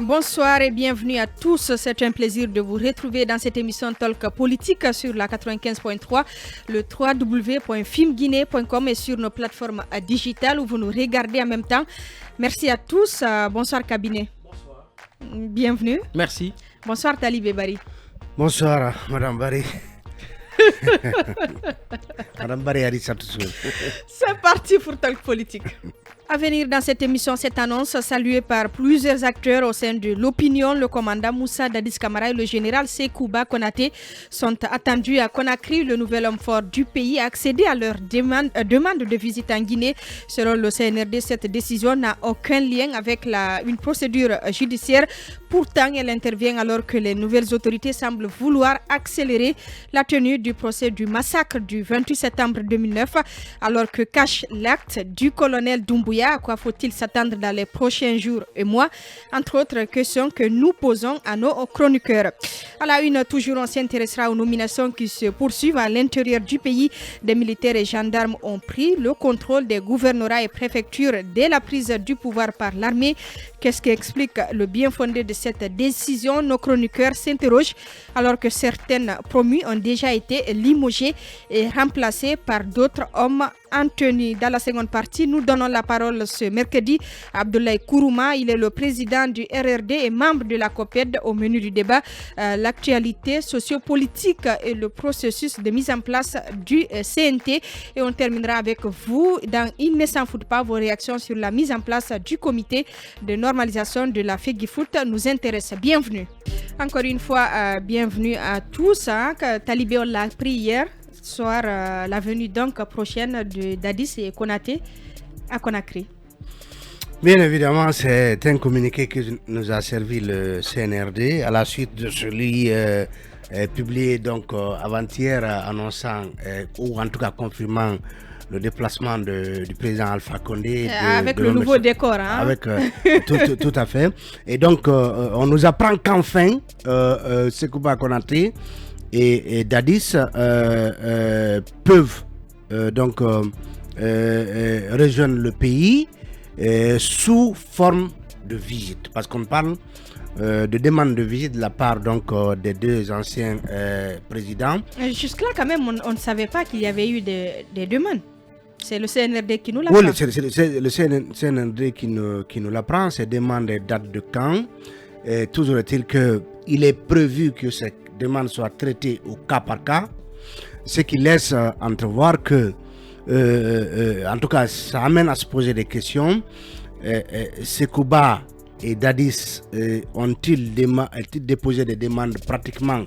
Bonsoir et bienvenue à tous. C'est un plaisir de vous retrouver dans cette émission Talk Politique sur la 95.3, le www.filmguinée.com et sur nos plateformes digitales où vous nous regardez en même temps. Merci à tous. Bonsoir cabinet. Bonsoir. Bienvenue. Merci. Bonsoir Talibé Bari. Bonsoir Madame Bari. Madame Bari a dit ça tout de suite. C'est parti pour Talk Politique. À venir dans cette émission, cette annonce saluée par plusieurs acteurs au sein de l'opinion, le commandant Moussa Dadis Camara et le général Sekouba Konaté sont attendus à Conakry. Le nouvel homme fort du pays a accédé à leur demande de visite en Guinée. Selon le CNRD, cette décision n'a aucun lien avec une procédure judiciaire. Pourtant, elle intervient alors que les nouvelles autorités semblent vouloir accélérer la tenue du procès du massacre du 28 septembre 2009, alors que cache l'acte du colonel Doumbouya. À quoi faut-il s'attendre dans les prochains jours et mois? Entre autres questions que nous posons à nos chroniqueurs. À la une, toujours, on s'intéressera aux nominations qui se poursuivent à l'intérieur du pays. Des militaires et gendarmes ont pris le contrôle des gouvernorats et préfectures dès la prise du pouvoir par l'armée. Qu'est-ce qui explique le bien fondé de cette décision? Nos chroniqueurs s'interrogent alors que certaines promues ont déjà été limogées et remplacées par d'autres hommes en tenue. Dans la seconde partie, nous donnons la parole ce mercredi à Abdoulaye Kourouma. Il est le président du RRD et membre de la COPED. Au menu du débat, l'actualité sociopolitique et le processus de mise en place du CNT. Et on terminera avec vous dans Il ne s'en fout pas. Vos réactions sur la mise en place du comité de normalisation de la FEGIFOOT nous intéressent. Bienvenue. Encore une fois, bienvenue à tous. Talibé, on l'a pris hier soir, la venue donc prochaine de Dadis et Konaté à Conakry. Bien évidemment, c'est un communiqué que nous a servi le CNRD à la suite de celui publié donc avant-hier annonçant ou en tout cas confirmant le déplacement du président Alpha Condé. Avec le nouveau décor. Avec tout à fait. Et donc, on nous apprend qu'enfin, Sekouba Konaté et Dadis peuvent rejoindre le pays sous forme de visite. Parce qu'on parle de demande de visite de la part des deux anciens présidents. Jusque-là, quand même, on ne savait pas qu'il y avait eu des demandes. C'est le CNRD qui nous l'apprend. Oui, c'est le CNRD qui nous l'apprend. Ces demandes datent de quand? Toujours est-il qu'il est prévu que cette demande soit traitée au cas par cas, ce qui laisse entrevoir que, en tout cas, ça amène à se poser des questions. Sekouba et Dadis ont-ils déposé des demandes pratiquement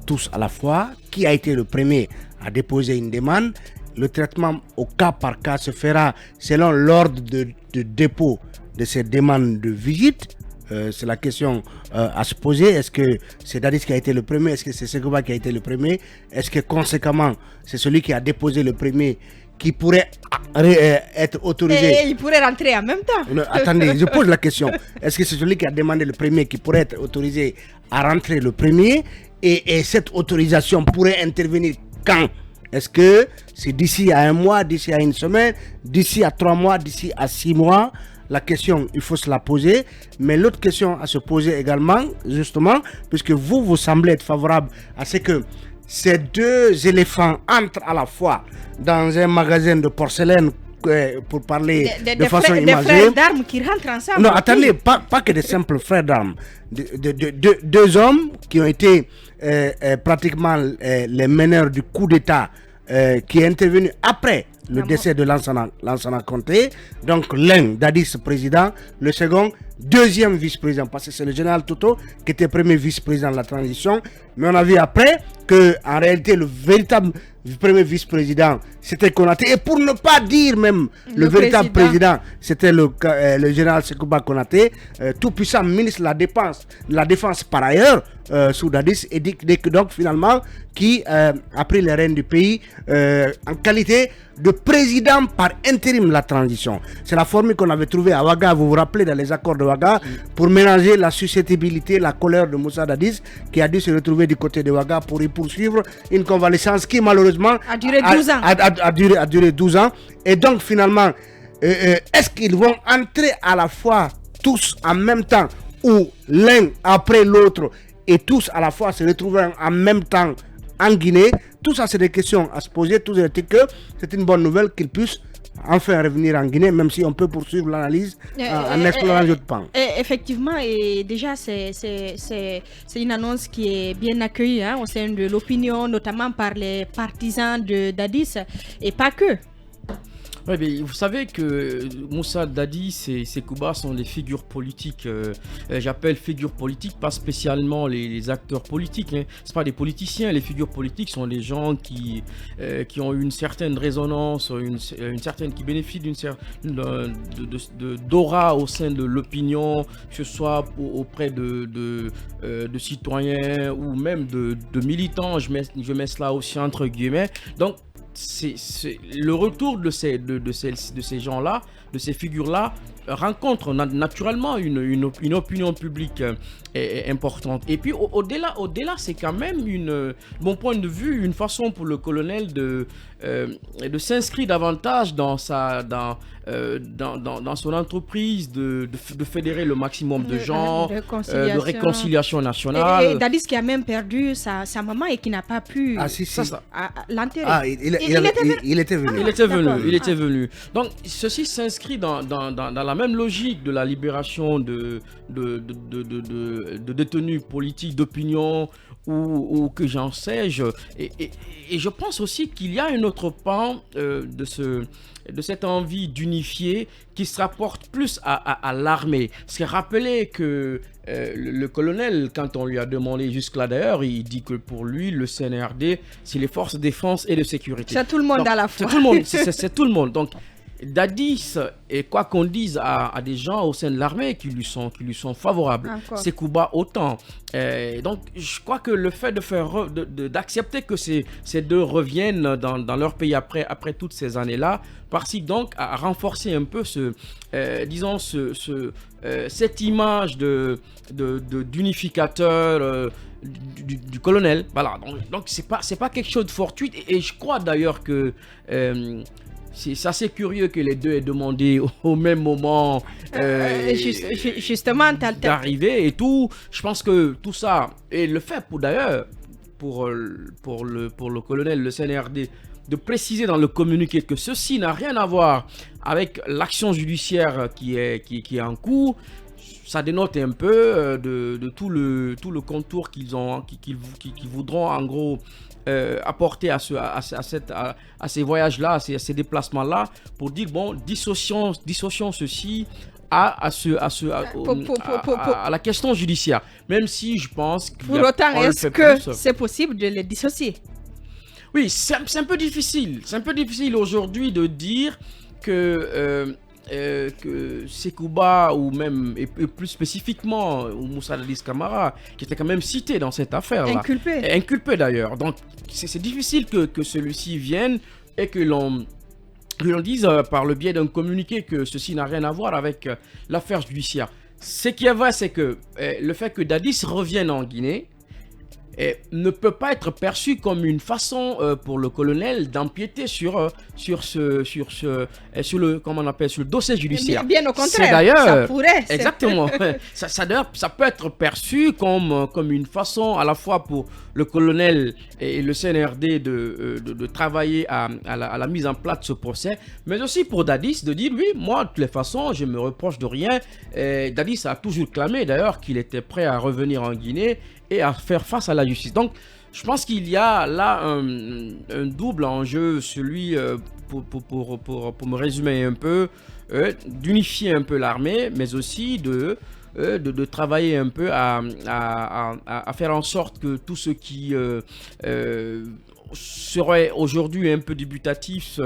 tous à la fois? Qui a été le premier à déposer une demande? Le traitement au cas par cas se fera selon l'ordre de dépôt de ces demandes de visite. C'est la question à se poser. Est-ce que c'est Dadis qui a été le premier? Est-ce que c'est Sekouba qui a été le premier? Est-ce que conséquemment c'est celui qui a déposé le premier qui pourrait être autorisé? Et il pourrait rentrer en même temps. Non, attendez, je pose la question. Est-ce que c'est celui qui a demandé le premier qui pourrait être autorisé à rentrer le premier? Et cette autorisation pourrait intervenir quand? Est-ce que c'est d'ici à un mois, d'ici à une semaine, d'ici à 3 mois, d'ici à 6 mois? La question, il faut se la poser. Mais l'autre question à se poser également, justement, puisque vous semblez être favorable à ce que ces deux éléphants entrent à la fois dans un magasin de porcelaine, pour parler de façon imagée. Des frères d'armes qui rentrent ensemble. Non, attendez, pas que des simples frères d'armes. Deux hommes qui ont été pratiquement les meneurs du coup d'État qui est intervenu après le décès de Lansana Conté. Donc l'un, Dadis président, le second, deuxième vice-président, parce que c'est le général Toto qui était premier vice-président de la transition. Mais on a vu après qu'en réalité, le véritable premier vice-président, c'était Konaté. Et pour ne pas dire même le véritable président, c'était le général Sekouba Konaté, tout puissant ministre de la Défense par ailleurs, sous Dadis, et donc finalement, qui a pris les rênes du pays en qualité de président par intérim de la transition. C'est la formule qu'on avait trouvée à Ouaga, vous vous rappelez, dans les accords de Ouaga, pour mélanger la susceptibilité, la colère de Moussa Dadis, qui a dû se retrouver du côté de Ouaga pour y poursuivre une convalescence qui malheureusement a duré 12 ans. A duré 12 ans. Et donc finalement, est-ce qu'ils vont entrer à la fois tous en même temps, où l'un après l'autre et tous à la fois se retrouvent en même temps en Guinée, tout ça c'est des questions à se poser. Tout ça c'est que c'est une bonne nouvelle qu'ils puissent enfin revenir en Guinée, même si on peut poursuivre l'analyse en explorant d'autres pans. Effectivement, et déjà c'est une annonce qui est bien accueillie au sein de l'opinion, notamment par les partisans de Dadis, et pas que. Oui, mais vous savez que Moussa Dadis et Sekouba sont des figures politiques. J'appelle figures politiques, pas spécialement les acteurs politiques. Hein. Ce pas des politiciens. Les figures politiques sont des gens qui ont une certaine résonance, une certaine qui bénéficient d'une certaine d'aura au sein de l'opinion, que ce soit auprès de citoyens ou même de militants. Je mets cela aussi entre guillemets. Donc c'est le retour de ces gens-là, de ces figures-là, rencontre naturellement une opinion publique importante. Et puis au-delà, c'est quand même de mon point de vue, une façon pour le colonel de s'inscrire davantage dans son entreprise, de fédérer le maximum de gens, de réconciliation nationale. Et Dadis qui a même perdu sa maman et qui n'a pas pu l'enterrer. Il était venu. Il était venu. Donc ceci s'inscrit dans la même logique de la libération de détenus politiques d'opinion ou que j'en sais. Et je pense aussi qu'il y a un autre pan de cette envie d'unifier qui se rapporte plus à l'armée. Parce que rappelez que le colonel, quand on lui a demandé jusque-là d'ailleurs, il dit que pour lui, le CNRD, c'est les forces de défense et de sécurité. C'est tout le monde. Donc, à la fois. C'est tout le monde. C'est tout le monde. Donc, Dadis, et quoi qu'on dise à des gens au sein de l'armée qui lui sont favorables, Sekouba autant. Donc je crois que le fait d'accepter que ces deux reviennent dans leur pays après toutes ces années-là, participe donc à renforcer un peu cette image d'unificateur du colonel. Voilà. Donc c'est pas quelque chose de fortuit et je crois d'ailleurs que c'est assez curieux que les deux aient demandé au même moment justement d'arriver et tout. Je pense que tout ça, et le fait pour le colonel, le CNRD, de préciser dans le communiqué que ceci n'a rien à voir avec l'action judiciaire qui est en cours, ça dénote un peu de tout le contour qu'ils voudront en gros apporter à ces voyages-là, à ces déplacements-là, pour dire bon, dissocions ceci à la question judiciaire. Même si je pense que pour autant, est-ce que c'est possible de les dissocier? Oui, c'est un peu difficile. C'est un peu difficile aujourd'hui de dire que Sekouba ou même et plus spécifiquement Moussa Dadis Camara qui était quand même cité dans cette affaire-là, inculpé d'ailleurs. Donc c'est difficile que celui-ci vienne et que l'on dise par le biais d'un communiqué que ceci n'a rien à voir avec l'affaire judiciaire. Ce qui est vrai, c'est que le fait que Dadis revienne en Guinée ne peut pas être perçu comme une façon pour le colonel d'empiéter sur le dossier judiciaire. Bien au contraire, c'est d'ailleurs, ça pourrait. Exactement. ça peut être perçu comme une façon à la fois pour le colonel et le CNRD de travailler à la mise en place de ce procès, mais aussi pour Dadis de dire oui, moi de toutes les façons, je me reproche de rien. Dadis a toujours clamé d'ailleurs qu'il était prêt à revenir en Guinée et à faire face à la justice. Donc, je pense qu'il y a là un double enjeu, celui, pour me résumer un peu, d'unifier un peu l'armée, mais aussi de travailler un peu à faire en sorte que tout ce qui serait aujourd'hui un peu dubitatif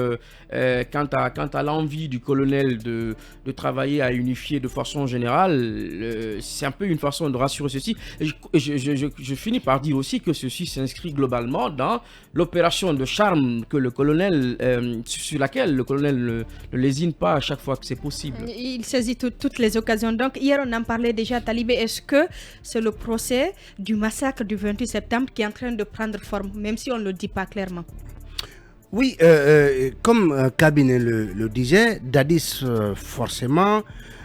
quant à l'envie du colonel de travailler à unifier de façon générale, c'est un peu une façon de rassurer ceci. Et je finis par dire aussi que ceci s'inscrit globalement dans l'opération de charme que le colonel, sur laquelle le colonel ne lésine pas à chaque fois que c'est possible. Il saisit toutes les occasions. Donc hier on en parlait déjà, Talibé, est-ce que c'est le procès du massacre du 28 septembre qui est en train de prendre forme, même si on ne le dit pas clairement? Oui, comme Cabinet le disait, Dadis forcément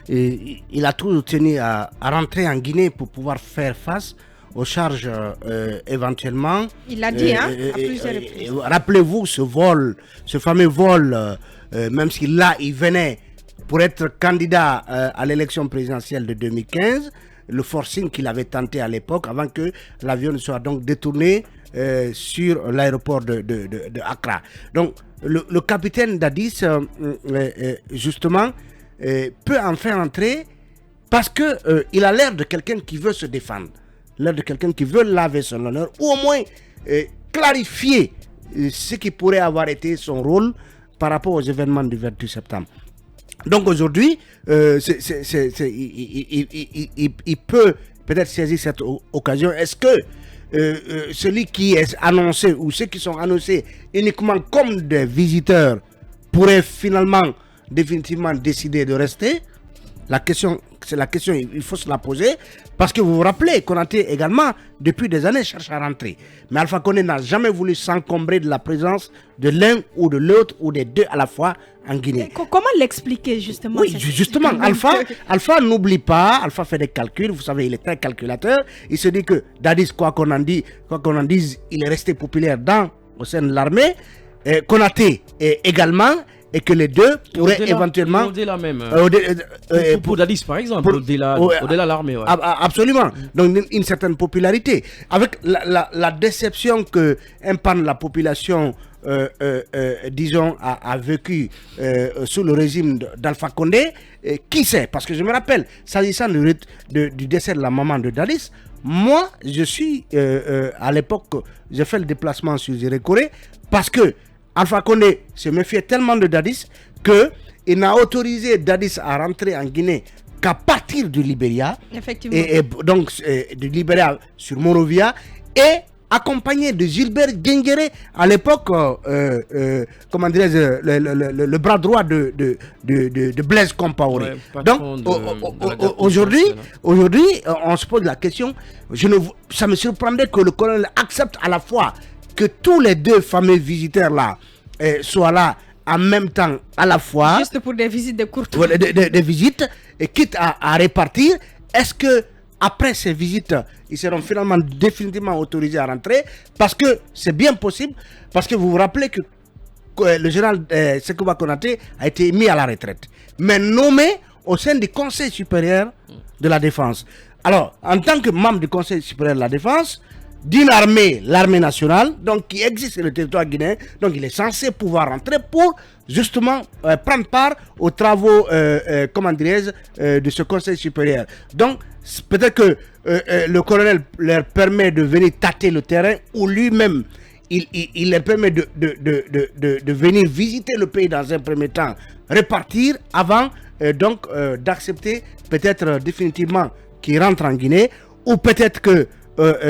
il a toujours tenu à rentrer en Guinée pour pouvoir faire face aux charges éventuellement. Il l'a dit à plusieurs reprises. Rappelez-vous ce fameux vol, même si là il venait pour être candidat à l'élection présidentielle de 2015, le forcing qu'il avait tenté à l'époque avant que l'avion ne soit donc détourné sur l'aéroport de Accra. Donc le capitaine Dadis, justement, peut en faire entrer parce qu'il a l'air de quelqu'un qui veut se défendre, l'air de quelqu'un qui veut laver son honneur, ou au moins clarifier ce qui pourrait avoir été son rôle par rapport aux événements du 28 septembre. Donc aujourd'hui, il peut peut-être saisir cette occasion. Est-ce que celui qui est annoncé ou ceux qui sont annoncés uniquement comme des visiteurs pourraient finalement définitivement décider de rester? C'est la question, il faut se la poser, parce que vous vous rappelez, Konaté également, depuis des années, cherche à rentrer. Mais Alpha Condé n'a jamais voulu s'encombrer de la présence de l'un ou de l'autre ou des deux à la fois en Guinée. Comment l'expliquer justement? Oui, justement, Alpha n'oublie pas, Alpha fait des calculs, vous savez, il est très calculateur. Il se dit que Dadis, quoi qu'on en dise, il est resté populaire au sein de l'armée. Konaté également. Et que les deux pourraient éventuellement... Au-delà même. Pour Dadis, par exemple, au-delà de l'armée. Ouais. Absolument. Donc, une certaine popularité. Avec la déception que un pan de la population, disons, a vécu sous le régime d'Alpha Condé, qui sait? Parce que je me rappelle, s'agissant du décès de la maman de Dadis, moi, je suis, à l'époque, j'ai fait le déplacement sur Zérékoré, parce que Alpha Condé se méfiait tellement de Dadis qu'il n'a autorisé Dadis à rentrer en Guinée qu'à partir du Libéria. Effectivement. Et donc, du Libéria sur Monrovia, et accompagné de Gilbert Gengere, à l'époque, comment dirais-je, le bras droit de Blaise Compaoré. Ouais, donc, aujourd'hui, on se pose la question, ça me surprendrait que le colonel accepte à la fois que tous les deux fameux visiteurs-là soient là en même temps, à la fois. Juste pour des visites de courte durée. Des visites, et quitte à répartir. Est-ce que après ces visites, ils seront finalement définitivement autorisés à rentrer? Parce que c'est bien possible, parce que vous vous rappelez que le général Sekouba Konaté a été mis à la retraite, mais nommé au sein du Conseil supérieur de la défense. Alors, en tant que membre du Conseil supérieur de la défense, d'une armée, l'armée nationale, donc qui existe sur le territoire guinéen, donc il est censé pouvoir rentrer pour justement prendre part aux travaux, comment dirais-je, de ce conseil supérieur. Donc peut-être que le colonel leur permet de venir tâter le terrain, ou lui-même il leur permet de venir visiter le pays dans un premier temps, repartir avant donc d'accepter peut-être définitivement qu'ils rentrent en Guinée, ou peut-être que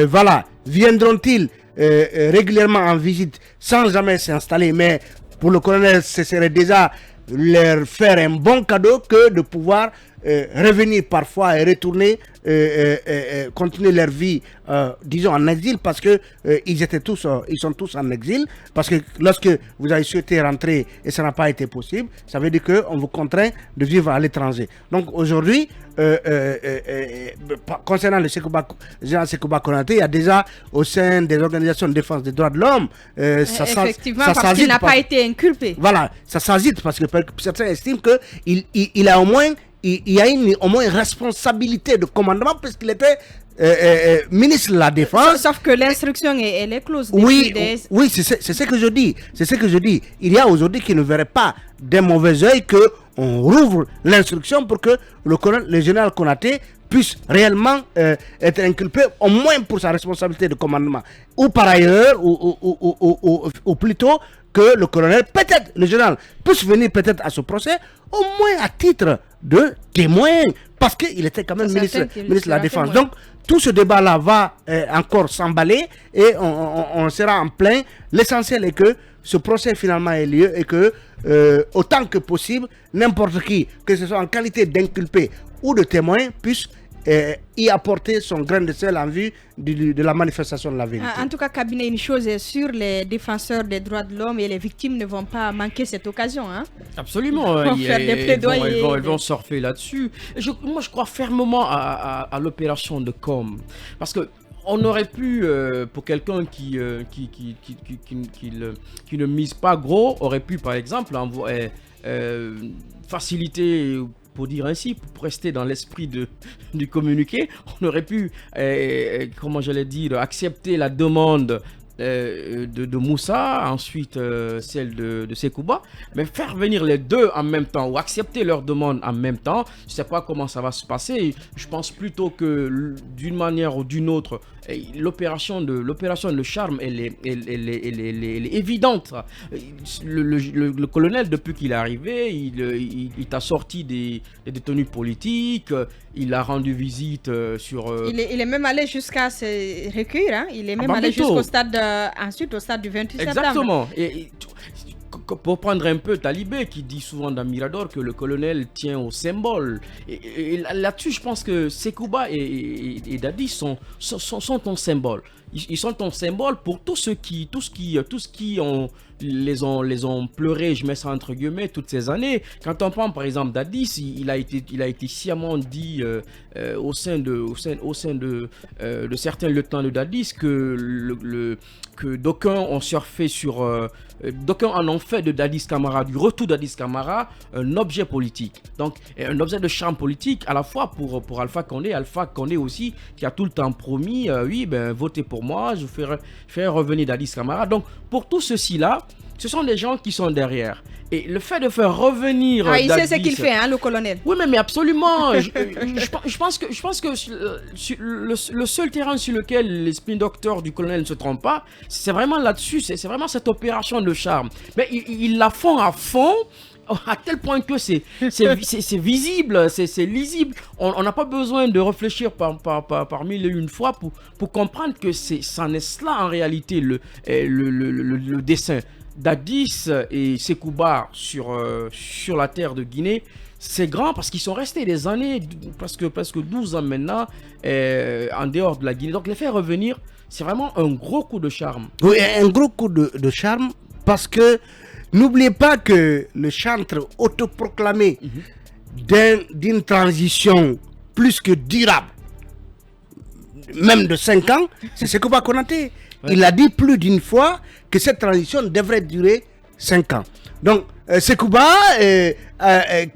voilà, viendront-ils régulièrement en visite sans jamais s'installer, mais pour le colonel, ce serait déjà leur faire un bon cadeau que de pouvoir revenir parfois et retourner, continuer leur vie, disons, en exil, parce que ils sont tous en exil, parce que lorsque vous avez souhaité rentrer et ça n'a pas été possible, ça veut dire qu'on vous contraint de vivre à l'étranger. Donc aujourd'hui, concernant le général Sekouba Konaté, il y a déjà au sein des organisations de défense des droits de l'homme, effectivement, parce qu'il n'a pas été inculpé. Voilà, ça s'agite parce que certains estiment qu'il a au moins au moins une responsabilité de commandement, puisqu'il était ministre de la Défense. Sauf que l'instruction elle est close. Oui, c'est ce que je dis. C'est ce que je dis. Il y a aujourd'hui qui ne verraient pas d'un mauvais œil qu'on rouvre l'instruction pour que le général Konaté puisse réellement être inculpé, au moins pour sa responsabilité de commandement. Ou par ailleurs, ou plutôt que le colonel, peut-être le général, puisse venir peut-être à ce procès, au moins à titre de témoin, parce qu'il était quand même ministre de la Défense. Donc, tout ce débat-là va encore s'emballer et on sera en plein. L'essentiel est que ce procès finalement ait lieu et que, autant que possible, n'importe qui, que ce soit en qualité d'inculpé ou de témoin, puisse y apporter son grain de sel en vue de la manifestation de la vérité. En tout cas, cabinet, une chose est sûre, les défenseurs des droits de l'homme et les victimes ne vont pas manquer cette occasion. Hein. Absolument. Ils vont faire des plaidoyers. Ils vont surfer là-dessus. Moi, je crois fermement à l'opération de com. Parce que on aurait pu, pour quelqu'un qui ne mise pas gros, aurait pu par exemple faciliter, pour dire ainsi, pour rester dans l'esprit du communiqué, on aurait pu, comment j'allais dire, accepter la demande de Moussa, ensuite celle de Sekouba, mais faire venir les deux en même temps ou accepter leur demande en même temps, je ne sais pas comment ça va se passer. Je pense plutôt que d'une manière ou d'une autre, l'opération de charme, elle est évidente. Le colonel, depuis qu'il est arrivé, il t'a sorti des détenus politiques, il a rendu visite sur... Il est même allé jusqu'à se recueillir, hein? Il est même allé jusqu'au stade, ensuite au stade du 28 septembre. Exactement. Pour prendre un peu Talibé, qui dit souvent dans Mirador que le colonel tient au symbole. Et là-dessus, je pense que Sekouba et Dadi sont ton symbole. Ils sont ton symbole pour tous ceux qui les ont pleuré, je mets ça entre guillemets, toutes ces années. Quand on prend par exemple Dadis, il a été sciemment dit au sein de certains lieutenants de Dadis que d'aucuns ont surfé sur... d'aucuns en ont fait de Dadis Camara, du retour d'Dadis Camara, un objet politique. Donc, un objet de charme politique à la fois pour Alpha Condé. Alpha Condé aussi, qui a tout le temps promis, votez pour moi, je ferai revenir Dadis Camara. Donc, pour tout ceci-là, ce sont des gens qui sont derrière. Et le fait de faire revenir... il sait ce qu'il fait, hein, le colonel. Oui, mais absolument. je pense que le seul terrain sur lequel les spin doctors du colonel ne se trompent pas, c'est vraiment là-dessus. C'est vraiment cette opération de charme. Mais ils la font à fond, à tel point que c'est visible, c'est lisible. On n'a pas besoin de réfléchir par mille et une fois pour comprendre que c'en est cela en réalité le dessin. Dadis et Sekouba sur la terre de Guinée, c'est grand parce qu'ils sont restés des années, presque 12 ans maintenant, en dehors de la Guinée. Donc les faire revenir, c'est vraiment un gros coup de charme. Oui, un gros coup de charme parce que n'oubliez pas que le chantre autoproclamé d'une transition plus que durable, même de 5 ans, c'est Sekouba Konaté. Ouais. Il a dit plus d'une fois que cette transition devrait durer 5 ans. Donc, Sekouba,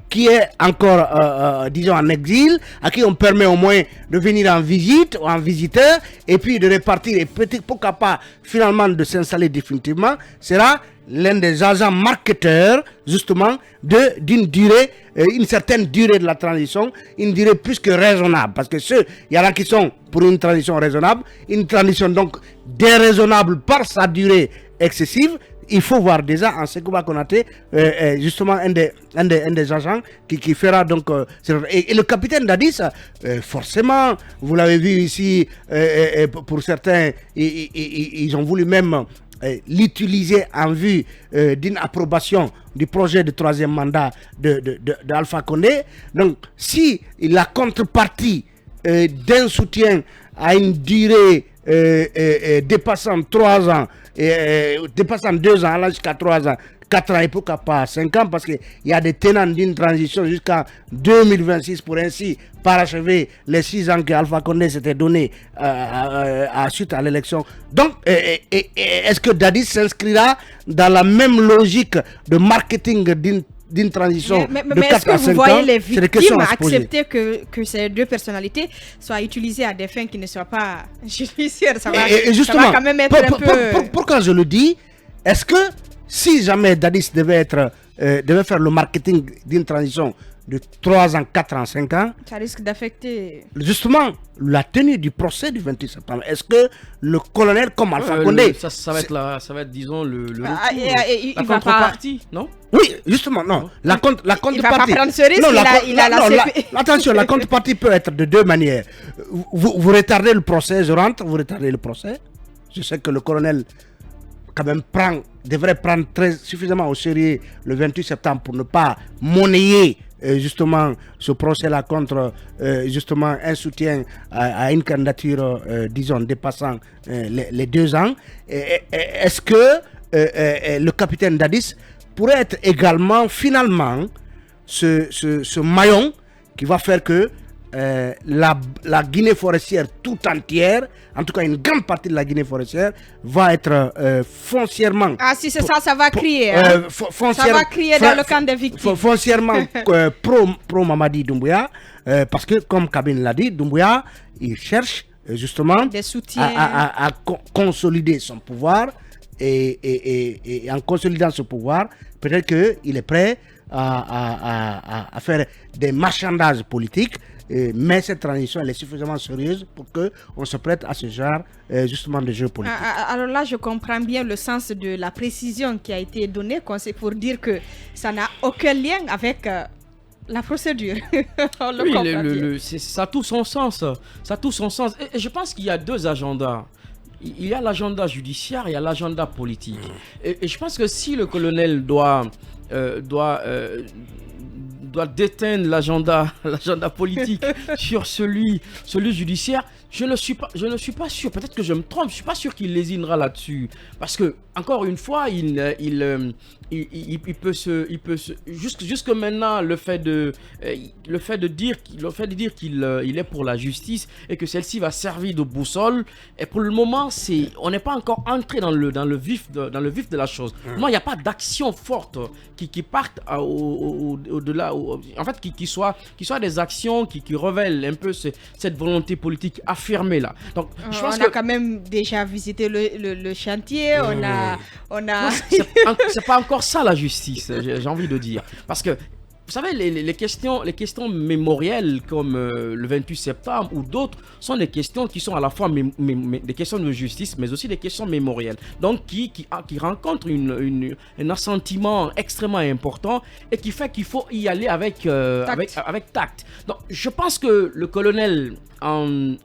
qui est encore, disons, en exil, à qui on permet au moins de venir en visite ou en visiteur, et puis de repartir, et peut-être, pourquoi pas, finalement, de s'installer définitivement, sera l'un des agents marketeurs, justement, d'une durée, une certaine durée de la transition, une durée plus que raisonnable. Parce que il y en a qui sont pour une transition raisonnable, une transition donc déraisonnable par sa durée excessive. Il faut voir déjà en Sekouba Konaté, justement, un des agents qui fera donc... et le capitaine Dadis, forcément, vous l'avez vu ici, pour certains, ils ont voulu même... l'utiliser en vue d'une approbation du projet de 3e mandat d'Alpha Condé. Donc, si la contrepartie d'un soutien à une durée dépassant 3 ans, dépassant 2 ans, jusqu'à 3 ans, 4 ans et pourquoi pas 5 ans, parce qu'il y a des tenants d'une transition jusqu'à 2026 pour ainsi parachever les 6 ans que Alpha Condé s'était donné suite à l'élection. Donc, est-ce que Dadis s'inscrira dans la même logique de marketing d'une transition de 4 à 5 ans? Mais est-ce que vous voyez les victimes accepter que ces deux personnalités soient utilisées à des fins qui ne soient pas judiciaires? Ça va quand même être un peu... Pourquoi je le dis? Est-ce que si jamais Dadis devait faire le marketing d'une transition de 3 ans, 4 ans, 5 ans, ça risque d'affecter justement la tenue du procès du 28 septembre. Est-ce que le colonel comme Alpha Condé... Ça va être, disons, le retour, la contrepartie, non? Oui, justement, non. La contrepartie... Il va pas prendre ce risque, attention, la contrepartie peut être de deux manières. Vous retardez le procès, je rentre, vous retardez le procès. Je sais que le colonel... quand même devrait prendre suffisamment au sérieux le 28 septembre pour ne pas monnayer justement ce procès-là contre justement un soutien à une candidature, disons, dépassant les 2 ans, est-ce que le capitaine Dadis pourrait être également finalement ce maillon qui va faire que la Guinée forestière tout entière, en tout cas une grande partie de la Guinée forestière, va être foncièrement... Ah si c'est ça, ça va crier. Hein? Ça va crier dans le camp des victimes. Foncièrement pro-Mamadi Doumbouya, parce que comme Kabine l'a dit, Doumbouya, il cherche justement des soutiens à consolider son pouvoir et en consolidant ce pouvoir, peut-être qu'il est prêt à faire des marchandages politiques, mais cette transition elle est suffisamment sérieuse pour qu'on se prête à ce genre justement de jeu politique. Alors là, je comprends bien le sens de la précision qui a été donnée, c'est pour dire que ça n'a aucun lien avec la procédure. Ça a tout son sens. Ça a tout son sens. Et je pense qu'il y a 2 agendas. Il y a l'agenda judiciaire, il y a l'agenda politique. Et je pense que si le colonel doit déteindre l'agenda politique sur celui judiciaire, je ne suis pas sûr. Peut-être que je me trompe. Je suis pas sûr qu'il lésinera là-dessus, parce que encore une fois, il peut jusque maintenant le fait de dire qu'il est pour la justice et que celle-ci va servir de boussole. Et pour le moment, on n'est pas encore entré dans le vif de la chose. Moi, il n'y a pas d'action forte qui partent au-delà. En fait, qui soient des actions qui révèlent un peu cette volonté politique affirmée là. Donc, je pense on a quand même déjà visité le chantier. On a. C'est pas encore ça la justice, j'ai envie de dire, parce que vous savez, les questions mémorielles comme le 28 septembre ou d'autres sont des questions qui sont à la fois des questions de justice, mais aussi des questions mémorielles. Donc, qui rencontrent un assentiment extrêmement important et qui fait qu'il faut y aller avec tact. Donc, je pense que le colonel, en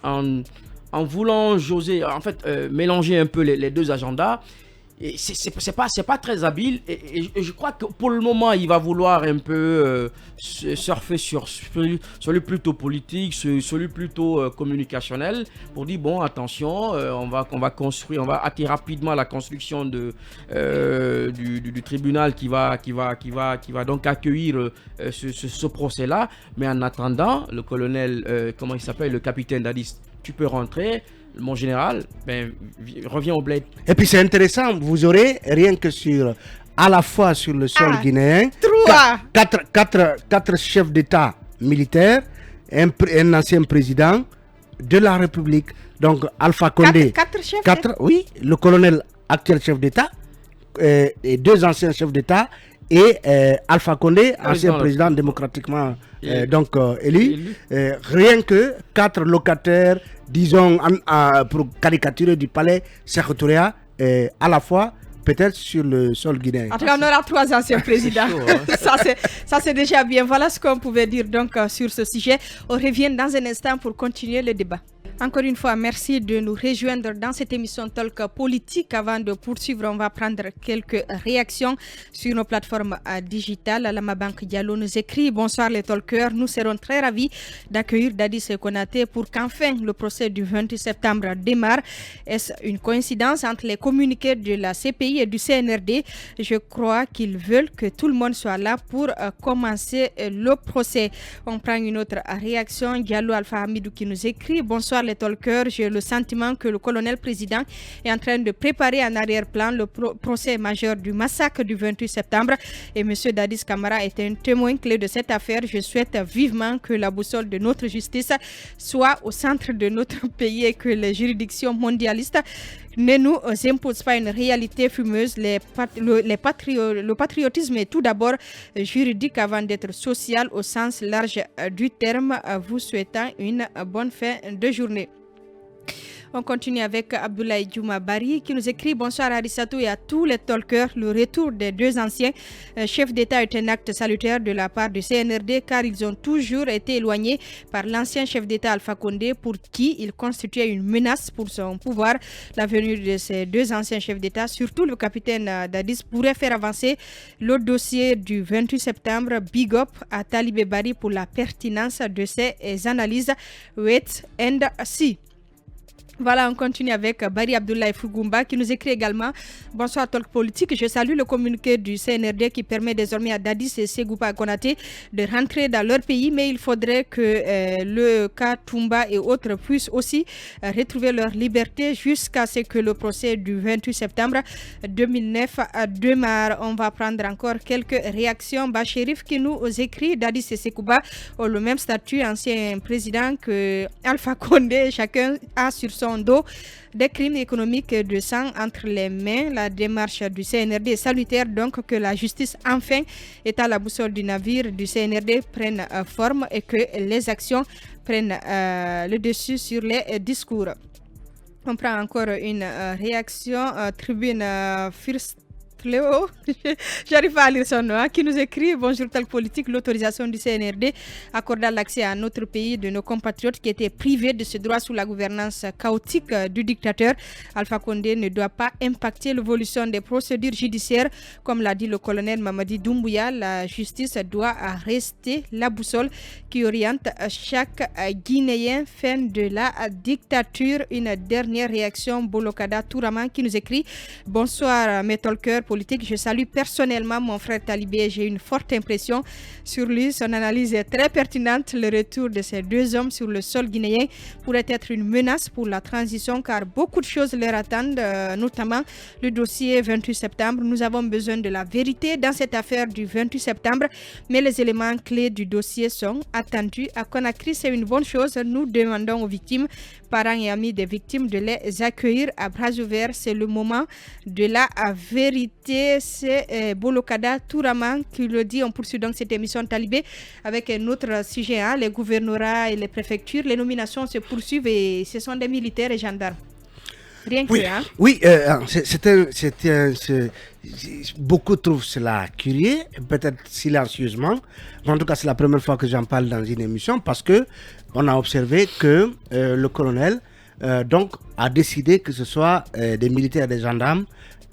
voulant mélanger un peu les 2 agendas, c'est pas très habile, et je crois que pour le moment il va vouloir un peu surfer sur celui plutôt politique, celui plutôt communicationnel, pour dire bon attention, on va hâter rapidement la construction du tribunal qui va donc accueillir ce procès là. Mais en attendant, le colonel comment il s'appelle, le capitaine Dadis, tu peux rentrer. Mon général, reviens au bled. Et puis c'est intéressant, vous aurez rien que à la fois sur le sol guinéen, 4 chefs d'État militaires, un ancien président de la République. Donc Alpha Condé, 4 chefs. Oui, le colonel actuel chef d'État, et 2 anciens chefs d'État, et Alpha Condé, ancien président démocratiquement élu. Rien que 4 locataires, disons, pour caricaturer du palais secrétariat, à la fois, peut-être sur le sol guinéen. En tout cas, on aura 3 anciens présidents. Ça, c'est déjà bien. Voilà ce qu'on pouvait dire donc sur ce sujet. On revient dans un instant pour continuer le débat. Encore une fois, merci de nous rejoindre dans cette émission Talk Politique. Avant de poursuivre, on va prendre quelques réactions sur nos plateformes digitales. Lamabank Diallo nous écrit: bonsoir les talkers, nous serons très ravis d'accueillir Dadis Konaté pour qu'enfin le procès du 28 septembre démarre. Est-ce une coïncidence entre les communiqués de la CPI et du CNRD? Je crois qu'ils veulent que tout le monde soit là pour commencer le procès. On prend une autre réaction. Diallo Alpha Hamidou qui nous écrit: bonsoir les talkers, j'ai le sentiment que le colonel président est en train de préparer en arrière-plan le procès majeur du massacre du 28 septembre, et M. Dadis Camara est un témoin clé de cette affaire. Je souhaite vivement que la boussole de notre justice soit au centre de notre pays et que les juridictions mondialistes ne nous imposent pas une réalité fumeuse. Le patriotisme est tout d'abord juridique avant d'être social au sens large du terme. Vous souhaitant une bonne fin de journée. On continue avec Abdoulaye Djouma Bari qui nous écrit: bonsoir Arissatou et à tous les talkers. Le retour des deux anciens chefs d'État est un acte salutaire de la part du CNRD car ils ont toujours été éloignés par l'ancien chef d'État Alpha Condé pour qui il constituait une menace pour son pouvoir. La venue de ces deux anciens chefs d'État, surtout le capitaine Dadis, pourrait faire avancer le dossier du 28 septembre. Big up à Talibé Bari pour la pertinence de ces analyses. Wait and see. Voilà, on continue avec Bari Abdoulaye Fougoumba qui nous écrit également: bonsoir Talk Politique, je salue le communiqué du CNRD qui permet désormais à Dadis et Ségoupa Konaté de rentrer dans leur pays, mais il faudrait que le cas Toumba et autres puissent aussi retrouver leur liberté jusqu'à ce que le procès du 28 septembre 2009 démarre. On va prendre encore quelques réactions. Bachérif qui nous écrit: Dadis et Ségoupa ont le même statut, ancien président, que Alpha Condé, chacun a sur son dos des crimes économiques de sang entre les mains. La démarche du CNRD est salutaire, donc que la justice enfin est à la boussole du navire du CNRD prenne forme et que les actions prennent le dessus sur les discours. On prend encore une réaction. Tribune First Léo, j'arrive pas à lire son nom, qui nous écrit: bonjour Talk Politique, l'autorisation du CNRD accordant l'accès à notre pays de nos compatriotes qui étaient privés de ce droit sous la gouvernance chaotique du dictateur Alpha Condé ne doit pas impacter l'évolution des procédures judiciaires. Comme l'a dit le colonel Mamadi Doumbouya, la justice doit rester la boussole qui oriente chaque Guinéen. Fin de la dictature. Une dernière réaction, Bolokada Touraman qui nous écrit: bonsoir mes talkers politique. Je salue personnellement mon frère Talibé. J'ai une forte impression sur lui. Son analyse est très pertinente. Le retour de ces deux hommes sur le sol guinéen pourrait être une menace pour la transition car beaucoup de choses leur attendent, notamment le dossier 28 septembre. Nous avons besoin de la vérité dans cette affaire du 28 septembre, mais les éléments clés du dossier sont attendus. À Conakry, c'est une bonne chose. Nous demandons aux victimes, parents et amis des victimes de les accueillir à bras ouverts. C'est le moment de la vérité. C'est Bolokada Touraman qui le dit. On poursuit donc cette émission Talibé avec un autre sujet, les gouvernorats et les préfectures. Les nominations se poursuivent et ce sont des militaires et gendarmes. Rien que oui, beaucoup trouvent cela curieux, peut-être silencieusement. En tout cas, c'est la première fois que j'en parle dans une émission parce que on a observé que le colonel donc a décidé que ce soit des militaires et des gendarmes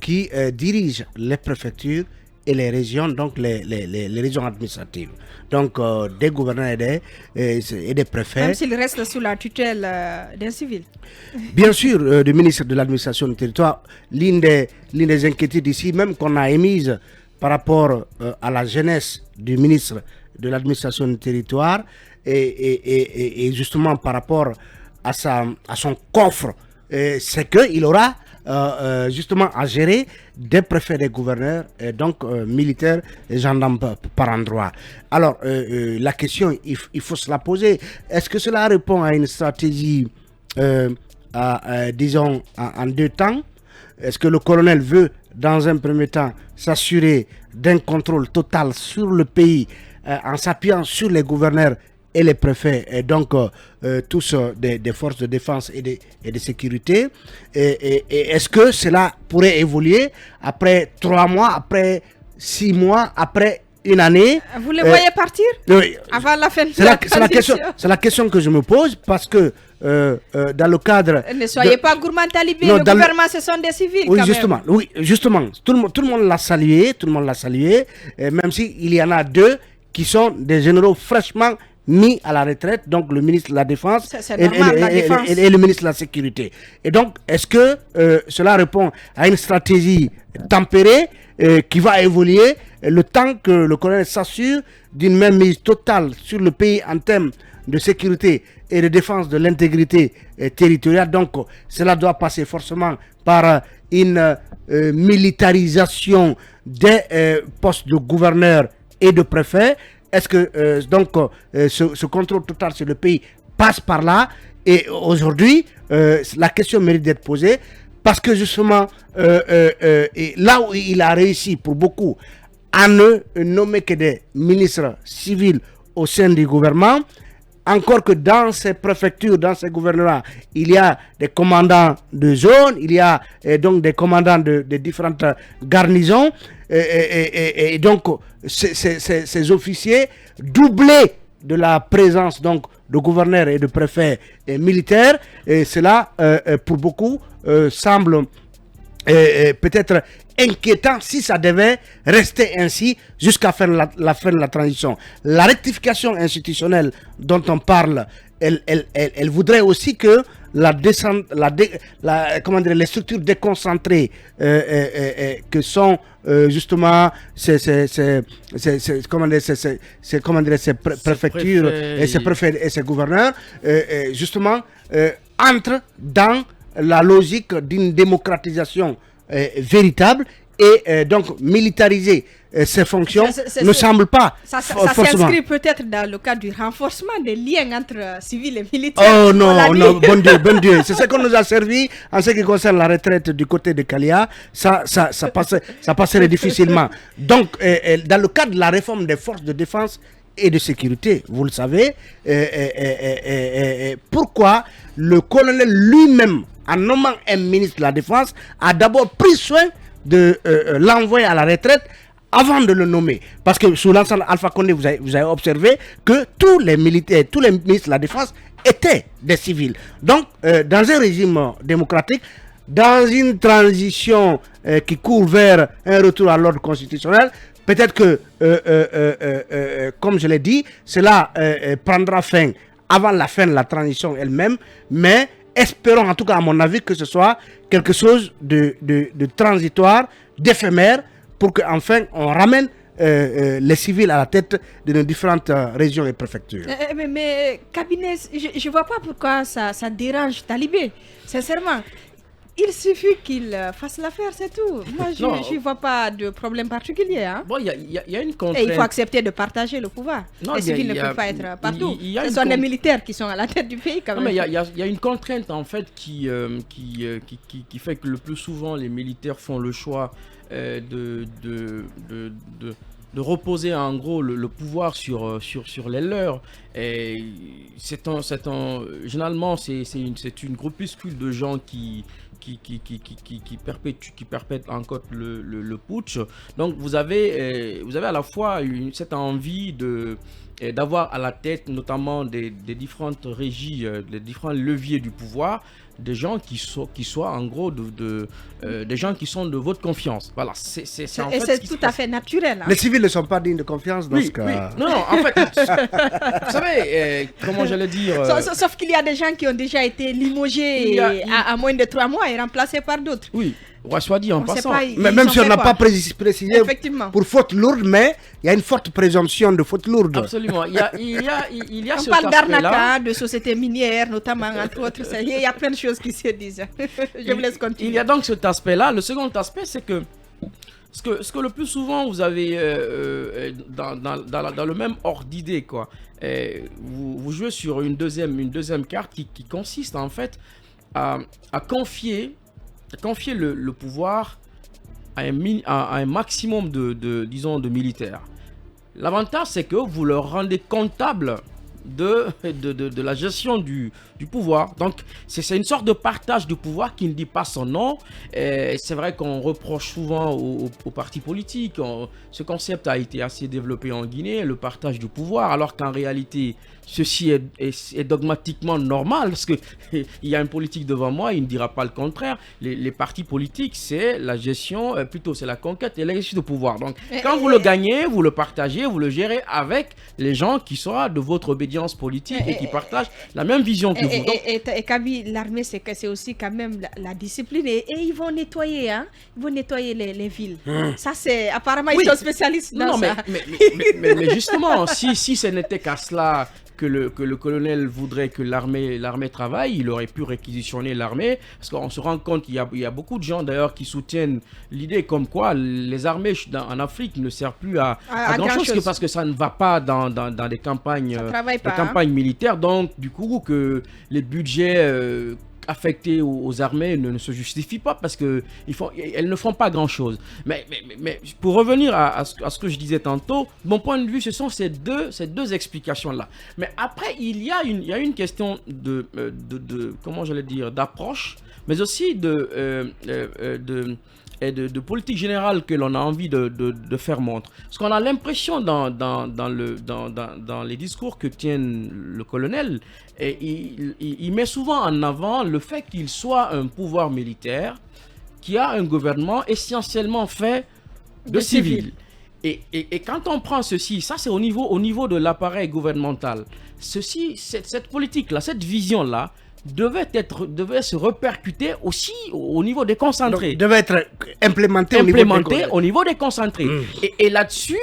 qui dirigent les préfectures et les régions, donc les régions administratives. Donc des gouverneurs et des préfets. Même s'ils restent sous la tutelle d'un civil. Bien sûr, du ministre de l'administration du territoire, l'une des inquiétudes ici, même qu'on a émise par rapport à la jeunesse du ministre de l'administration du territoire et justement par rapport à son coffre, c'est qu'il aura justement à gérer des préfets, des gouverneurs, donc militaires et gendarmes par endroit. Alors, la question, il faut se la poser. Est-ce que cela répond à une stratégie, disons, en deux temps? Est-ce que le colonel veut, dans un premier temps, s'assurer d'un contrôle total sur le pays en s'appuyant sur les gouverneurs et les préfets, et donc tous des forces de défense et de sécurité. Et est-ce que cela pourrait évoluer après 3 mois, après 6 mois, après une année? Vous les voyez partir avant la fin de la transition? C'est la question que je me pose parce que dans le cadre... Ne soyez pas gourmand Talibé, le gouvernement ce sont des civils. Oui, quand justement, même. Oui, justement. Tout le monde l'a salué, même s'il y en a 2 qui sont des généraux fraîchement mis à la retraite, donc le ministre de la Défense, et le ministre de la Sécurité. Et donc, est-ce que cela répond à une stratégie tempérée qui va évoluer le temps que le colonel s'assure d'une mainmise totale sur le pays en termes de sécurité et de défense de l'intégrité territoriale? Donc, cela doit passer forcément par une militarisation des postes de gouverneur et de préfet. Est-ce que ce contrôle total sur le pays passe par là? Et aujourd'hui, la question mérite d'être posée parce que justement, et là où il a réussi pour beaucoup à ne nommer que des ministres civils au sein du gouvernement, encore que dans ces préfectures, dans ces gouvernements, il y a des commandants de zone, il y a donc des commandants de différentes garnisons, et donc ces officiers, doublés de la présence donc de gouverneurs et de préfets militaires, et cela pour beaucoup semble peut-être inquiétant si ça devait rester ainsi jusqu'à la fin de la transition. La rectification institutionnelle dont on parle, elle voudrait aussi que les structures déconcentrées que sont justement ces préfectures et ces préfets et ces gouverneurs justement entrent dans la logique d'une démocratisation véritable et donc militariser ces fonctions ne semble pas ça s'inscrit peut-être dans le cadre du renforcement des liens entre civils et militaires. Oh non, non, bon Dieu, c'est ce qu'on nous a servi en ce qui concerne la retraite du côté de Kalia, ça passerait difficilement. Donc, dans le cadre de la réforme des forces de défense et de sécurité, vous le savez, pourquoi le colonel lui-même, en nommant un ministre de la Défense, a d'abord pris soin de l'envoyer à la retraite avant de le nommer. Parce que sous l'ensemble Alpha Condé, vous avez observé que tous les militaires, tous les ministres de la Défense étaient des civils. Donc, dans un régime démocratique, dans une transition qui court vers un retour à l'ordre constitutionnel, peut-être que, comme je l'ai dit, cela prendra fin avant la fin de la transition elle-même, mais espérons en tout cas à mon avis que ce soit quelque chose de transitoire, d'éphémère, pour qu'enfin on ramène les civils à la tête de nos différentes régions et préfectures. Mais cabinet, je ne vois pas pourquoi ça dérange Talibé, sincèrement. Il suffit qu'il fasse l'affaire, c'est tout. Moi, je ne vois pas de problème particulier. Hein. Bon, il y a une contrainte. Et il faut accepter de partager le pouvoir. Les civils ne peuvent pas être partout. Ce sont les militaires qui sont à la tête du pays, quand même. Non, mais il y a une contrainte, en fait, qui fait que le plus souvent, les militaires font le choix de reposer, en gros, le pouvoir sur les leurs. Et généralement, c'est une groupuscule de gens qui perpètent encore le putsch. Donc vous avez à la fois cette envie d'avoir à la tête notamment des différentes régies, des différents leviers du pouvoir, des gens qui soient en gros des gens qui sont de votre confiance. Voilà, c'est tout à fait naturel. Hein. Les civils ne sont pas dignes de confiance dans ce cas. Oui. Non, en fait, vous savez, comment j'allais dire... Sauf qu'il y a des gens qui ont déjà été limogés à moins de 3 mois et remplacés par d'autres. Oui. Soit dit en passant. Mais même si on n'a pas précisé pour faute lourde, mais il y a une forte présomption de faute lourde. Absolument. Il y a on parle d'arnaque, de sociétés minières, notamment, entre autres. Il y a plein de choses qui se disent. Je vous laisse continuer. Il y a donc cet aspect-là. Le second aspect, c'est que ce que le plus souvent, vous avez dans le même ordre d'idée, quoi. Vous jouez sur une deuxième carte qui consiste, en fait, à confier le pouvoir à un maximum de militaires. L'avantage, c'est que vous leur rendez comptable de la gestion du pouvoir. Donc, c'est une sorte de partage du pouvoir qui ne dit pas son nom. C'est vrai qu'on reproche souvent aux partis politiques. Ce concept a été assez développé en Guinée, le partage du pouvoir, alors qu'en réalité, ceci est dogmatiquement normal, parce qu'il y a un politique devant moi, il ne dira pas le contraire. Les partis politiques, c'est la gestion, plutôt c'est la conquête et l'exercice de pouvoir. Donc, quand vous le gagnez, vous le partagez, vous le gérez avec les gens qui sont de votre obédience politique et qui partagent la même vision que vous. Et Kaby, l'armée, c'est aussi quand même la discipline. Et ils vont nettoyer, hein. Ils vont nettoyer les villes. Ça, c'est... Apparemment, ils sont spécialistes dans ça. Mais justement, si ce n'était qu'à cela que le colonel voudrait que l'armée travaille, il aurait pu réquisitionner l'armée. Parce qu'on se rend compte qu'il y a beaucoup de gens d'ailleurs qui soutiennent l'idée comme quoi les armées en Afrique ne servent plus à grand-chose que parce que ça ne va pas dans des campagnes, militaires. Donc du coup que les budgets affectées aux armées ne se justifient pas parce qu'elles ne font pas grand-chose. Mais pour revenir à ce que je disais tantôt, mon point de vue, ce sont ces deux explications-là. Mais après, il y a une question comment j'allais dire, d'approche, mais aussi de politique générale que l'on a envie de faire montre. Parce qu'on a l'impression dans les discours que tient le colonel, il met souvent en avant le fait qu'il soit un pouvoir militaire qui a un gouvernement essentiellement fait de civils. Et quand on prend ceci, ça c'est au niveau de l'appareil gouvernemental, cette politique-là, cette vision-là, devait se répercuter aussi au niveau des concentrés. Donc, devait être implémenté au niveau des concentrés. Et là-dessus,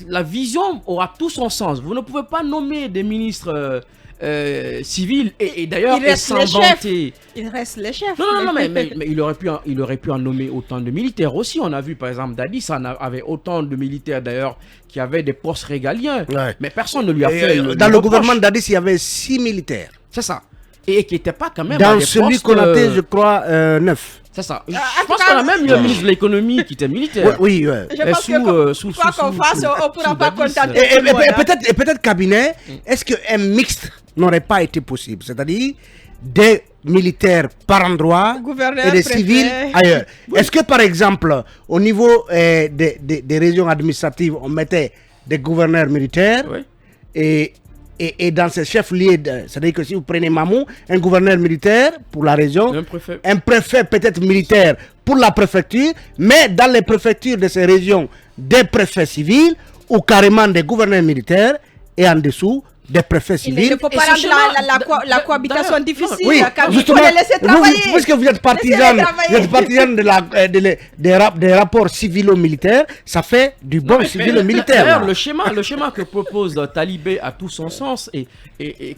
la vision aura tout son sens. Vous ne pouvez pas nommer des ministres civils et d'ailleurs sans vanter. Il reste les chefs. Non, mais il aurait pu en nommer autant de militaires aussi. On a vu par exemple Dadis avait autant de militaires d'ailleurs qui avaient des postes régaliens. Ouais. Mais personne ne lui a fait. Dans le gouvernement Dadis, il y avait 6 militaires. C'est ça. Et qui n'était pas quand même dans celui qu'on a je crois 9. C'est ça. Je pense qu'on a même le ministre de l'économie qui était militaire. Oui. Je pense que quoi qu'on fasse, on ne pourra pas contenter. Et peut-être cabinet, est-ce qu'un mixte n'aurait pas été possible? C'est-à-dire des militaires par endroit et des civils ailleurs. Oui. Est-ce que par exemple, au niveau des régions administratives, on mettait des gouverneurs militaires et dans ces chefs-lieux, c'est-à-dire que si vous prenez Mamou, un gouverneur militaire pour la région, un préfet peut-être militaire pour la préfecture, mais dans les préfectures de ces régions, des préfets civils ou carrément des gouverneurs militaires et en dessous, des préfets civils. Il ne faut pas rendre la cohabitation difficile. Oui, quand justement, il faut les laisser travailler. Puisque vous êtes partisan des rapports civilo-militaires, ça fait du bon civilo-militaire. D'ailleurs, le schéma que propose Talibé a tout son sens. Et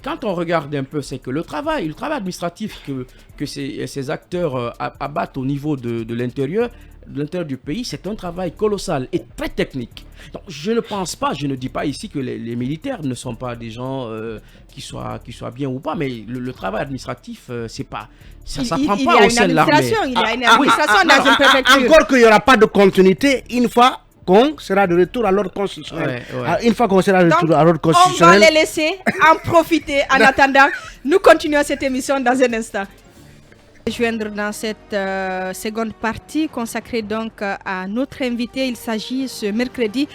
quand on regarde un peu, c'est que le travail administratif que ces acteurs abattent au niveau de l'intérieur du pays, c'est un travail colossal et très technique. Donc, je ne dis pas ici que les militaires ne sont pas des gens qui soient bien ou pas, mais le travail administratif, c'est pas ça prend pas au sein de l'armée. Il y a une administration dans une préfecture. Encore qu'il n'y aura pas de continuité une fois qu'on sera de retour à l'ordre constitutionnel. Une fois qu'on sera de retour à l'ordre constitutionnel. On va les laisser en profiter. En attendant, nous continuons cette émission dans un instant. Joindre dans cette seconde partie consacrée donc à notre invité. Il s'agit ce mercredi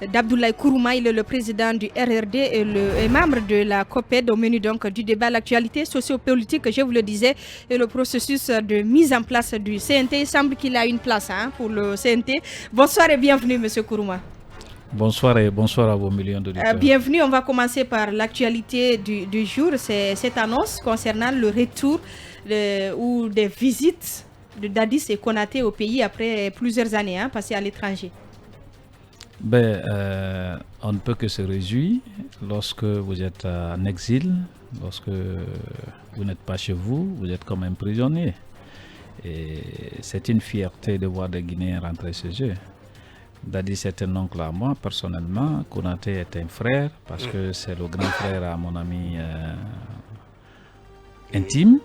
d'Abdoulaye Kourouma. Il est le président du RRD et membre de la COPED. Au menu donc du débat, l'actualité sociopolitique, je vous le disais, et le processus de mise en place du CNT. Il semble qu'il a une place pour le CNT. Bonsoir et bienvenue, monsieur Kourouma. Bonsoir et bonsoir à vos millions d'auditeurs. Bienvenue, on va commencer par l'actualité du jour. C'est cette annonce concernant le retour ou des visites de Dadis et Konaté au pays après plusieurs années passées à l'étranger. On ne peut que se réjouir lorsque vous êtes en exil, lorsque vous n'êtes pas chez vous, vous êtes comme un prisonnier. Et c'est une fierté de voir des Guinéens rentrer chez eux. Dadis est un oncle à moi personnellement, Konaté est un frère parce que c'est le grand frère à mon ami intime,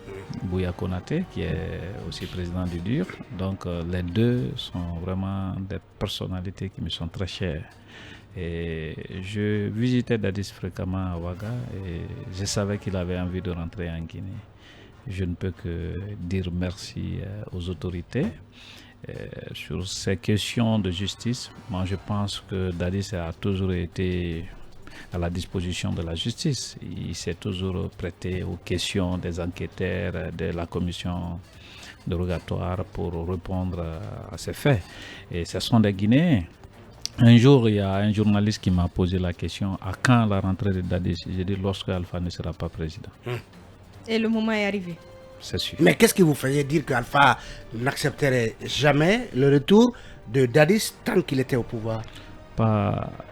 Bouya Konaté, qui est aussi président du DUR. Donc les deux sont vraiment des personnalités qui me sont très chères. Et je visitais Dadis fréquemment à Ouaga et je savais qu'il avait envie de rentrer en Guinée. Je ne peux que dire merci aux autorités. Sur ces questions de justice, moi je pense que Dadis a toujours été à la disposition de la justice. Il s'est toujours prêté aux questions des enquêteurs de la commission dérogatoire pour répondre à ces faits. Et ce sont des Guinéens. Un jour, il y a un journaliste qui m'a posé la question: à quand la rentrée de Dadis? J'ai dit lorsque Alpha ne sera pas président. Et le moment est arrivé. C'est sûr. Mais qu'est-ce qui vous faisait dire qu'Alpha n'accepterait jamais le retour de Dadis tant qu'il était au pouvoir?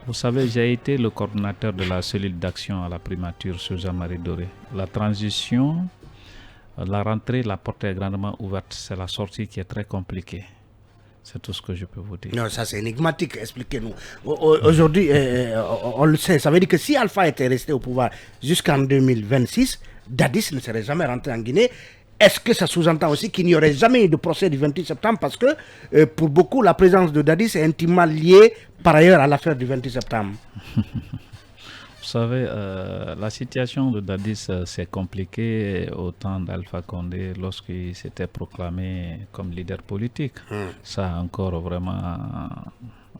Vous savez, j'ai été le coordonnateur de la cellule d'action à la primature sur Jean-Marie Doré. La transition, la rentrée, la porte est grandement ouverte. C'est la sortie qui est très compliquée. C'est tout ce que je peux vous dire. Non, ça c'est énigmatique. Expliquez-nous. Aujourd'hui, on le sait. Ça veut dire que si Alpha était resté au pouvoir jusqu'en 2026, Dadis ne serait jamais rentré en Guinée. est-ce que ça sous-entend aussi qu'il n'y aurait jamais eu de procès du 28 septembre? Parce que pour beaucoup, la présence de Dadis est intimement liée par ailleurs à l'affaire du 28 septembre. Vous savez, la situation de Dadis s'est compliquée au temps d'Alpha Condé lorsqu'il s'était proclamé comme leader politique. Ça a encore vraiment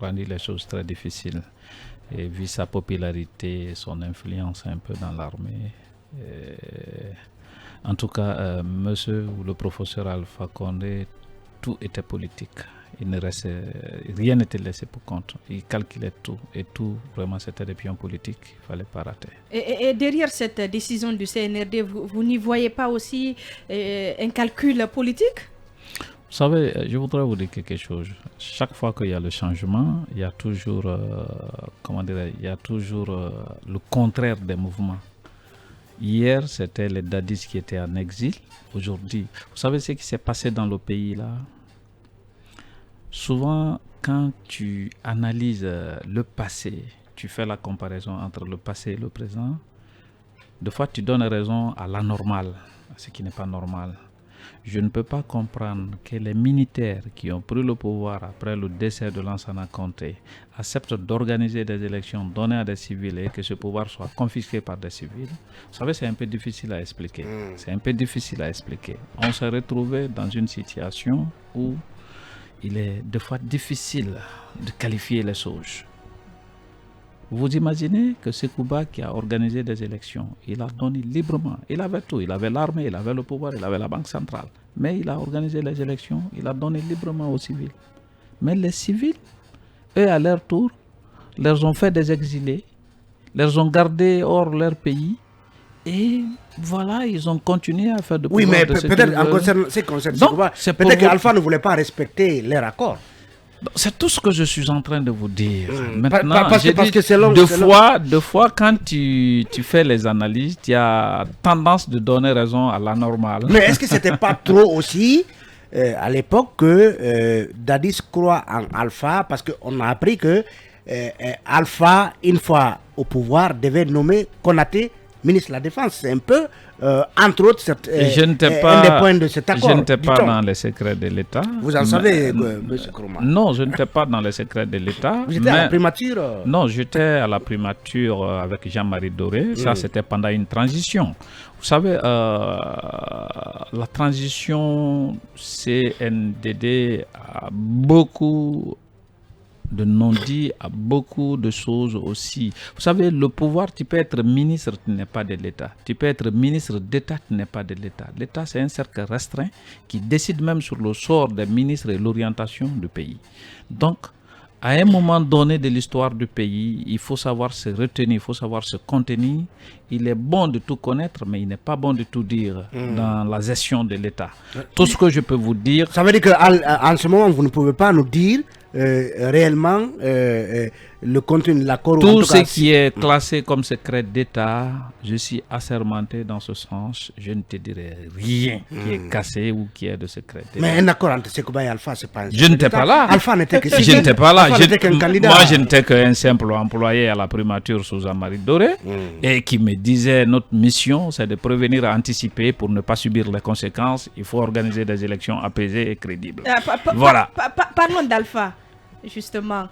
rendu les choses très difficiles. Et vu sa popularité, son influence un peu dans l'armée. En tout cas, monsieur ou le professeur Alpha Condé, tout était politique. Il ne restait, rien n'était laissé pour compte. Il calculait tout. Et tout, vraiment, c'était des pions politiques. Il ne fallait pas rater. Et derrière cette décision du CNRD, vous n'y voyez pas aussi un calcul politique? Vous savez, je voudrais vous dire quelque chose. Chaque fois qu'il y a le changement, il y a toujours, le contraire des mouvements. Hier, c'était les Dadis qui étaient en exil. Aujourd'hui, vous savez ce qui s'est passé dans le pays là? Souvent, quand tu analyses le passé, tu fais la comparaison entre le passé et le présent, des fois tu donnes raison à l'anormal, à ce qui n'est pas normal. Je ne peux pas comprendre que les militaires qui ont pris le pouvoir après le décès de Lansana Conté acceptent d'organiser des élections données à des civils et que ce pouvoir soit confisqué par des civils. Vous savez, c'est un peu difficile à expliquer. C'est un peu difficile à expliquer. On s'est retrouvé dans une situation où il est des fois difficile de qualifier les choses. Vous imaginez que Sekouba qui a organisé des élections, il a donné librement, il avait tout, il avait l'armée, il avait le pouvoir, il avait la banque centrale, mais il a organisé les élections, il a donné librement aux civils. Mais les civils, eux à leur tour, leur ont fait des exilés, les ont gardés hors leur pays, et voilà, ils ont continué à faire de pouvoir. Oui, mais de peut-être en concernant Sekouba, peut-être qu'Alpha ne voulait pas respecter leur accord. C'est tout ce que je suis en train de vous dire. Maintenant, parce que c'est long. Deux fois, quand tu fais les analyses, tu as tendance de donner raison à la normale. Mais est-ce que c'était pas trop aussi à l'époque que Dadis croit en Alpha, parce qu'on a appris que Alpha, une fois au pouvoir, devait nommer Konaté ministre de la Défense. C'est un peu, entre autres, un des points de cet accord. Je n'étais pas dans les secrets de l'État. Vous en savez, M. Kourouma? Non, je n'étais pas dans les secrets de l'État. Vous étiez à la primature? Non, j'étais à la primature avec Jean-Marie Doré. Ça, c'était pendant une transition. Vous savez, la transition CNDD a beaucoup de non-dits, à beaucoup de choses aussi. Vous savez, le pouvoir, tu peux être ministre, tu n'es pas de l'État. Tu peux être ministre d'État, tu n'es pas de l'État. L'État, c'est un cercle restreint qui décide même sur le sort des ministres et l'orientation du pays. Donc, à un moment donné de l'histoire du pays, il faut savoir se retenir, il faut savoir se contenir. Il est bon de tout connaître, mais il n'est pas bon de tout dire dans la gestion de l'État. Tout ce que je peux vous dire... Ça veut dire qu'en ce moment, vous ne pouvez pas nous dire réellement le contenu de l'accord. Tout ce qui est classé comme secret d'État, je suis assermenté dans ce sens. Je ne te dirai rien qui est cassé ou qui est de secret d'État. Mais un accord entre Sekouba et Alpha, c'est pas un secret. Je n'étais pas là. Alpha n'était que je n'étais pas là. Alpha n'était qu'un candidat. Moi, je n'étais qu'un simple employé à la primature sous Jean-Marie Doré et qui me disait notre mission, c'est de prévenir et anticiper pour ne pas subir les conséquences. Il faut organiser des élections apaisées et crédibles. Voilà. Parlons d'Alpha. Justement,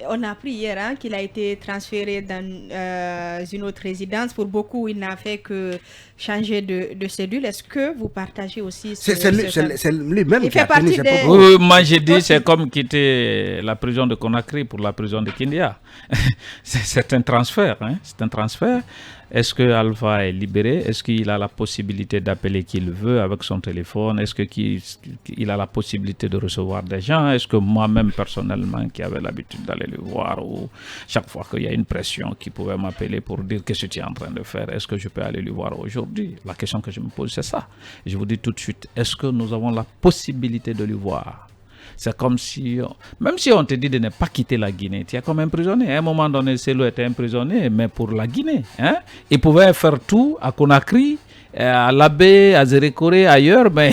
on a appris hier qu'il a été transféré dans une autre résidence. Pour beaucoup, il n'a fait que changer de cellule. Est-ce que vous partagez aussi c'est lui-même qui a partie tenu des... Oui, moi j'ai dit c'est comme quitter la prison de Conakry pour la prison de Kindia. C'est un transfert, hein? C'est un transfert. Est-ce que Alpha est libéré? Est-ce qu'il a la possibilité d'appeler qui il veut avec son téléphone? Est-ce qu'il a la possibilité de recevoir des gens? Est-ce que moi-même personnellement qui avais l'habitude d'aller le voir, ou chaque fois qu'il y a une pression qui pouvait m'appeler pour dire qu'est-ce que tu es en train de faire, est-ce que je peux aller le voir aujourd'hui? La question que je me pose, c'est ça. Je vous dis tout de suite, est-ce que nous avons la possibilité de le voir? C'est comme si, même si on te dit de ne pas quitter la Guinée, tu es comme un prisonnier. À un moment donné, Cellou était un prisonnier, mais pour la Guinée. Hein? Il pouvait faire tout à Conakry, à Labé, à Zérékoré, ailleurs, mais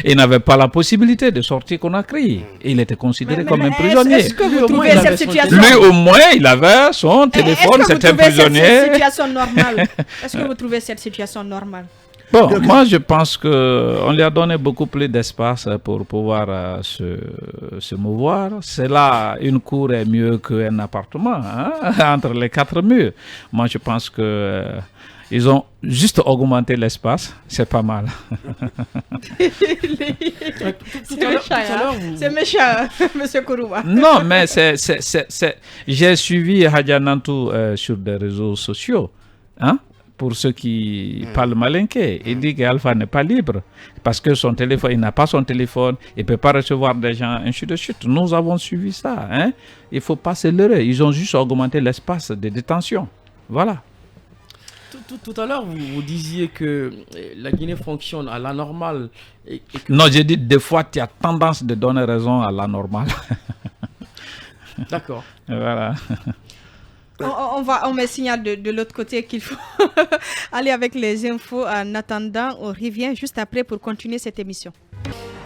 il n'avait pas la possibilité de sortir Conakry. Il était considéré comme un prisonnier. Est-ce que vous trouvez cette situation... Lui, au moins, il avait son téléphone, c'était un prisonnier. Est-ce que vous trouvez cette situation normale? Bon, moi je pense qu'on lui a donné beaucoup plus d'espace pour pouvoir se mouvoir. C'est là, une cour est mieux qu'un appartement, entre les 4 murs. Moi je pense que ils ont juste augmenté l'espace, c'est pas mal. C'est méchant, Monsieur Kourouma. Non, mais j'ai suivi Hadjanantou sur des réseaux sociaux. Pour ceux qui parlent malinké, il dit qu'Alpha n'est pas libre parce que son téléphone, il n'a pas son téléphone, il ne peut pas recevoir des gens, ainsi de suite. Nous avons suivi ça. Il ne faut pas se leurrer. Ils ont juste augmenté l'espace de détention. Voilà. Tout à l'heure, vous disiez que la Guinée fonctionne à la normale. Non, j'ai dit des fois, tu as tendance de donner raison à la normale. D'accord. Voilà. On me signale de l'autre côté qu'il faut aller avec les infos. En attendant, on revient juste après pour continuer cette émission.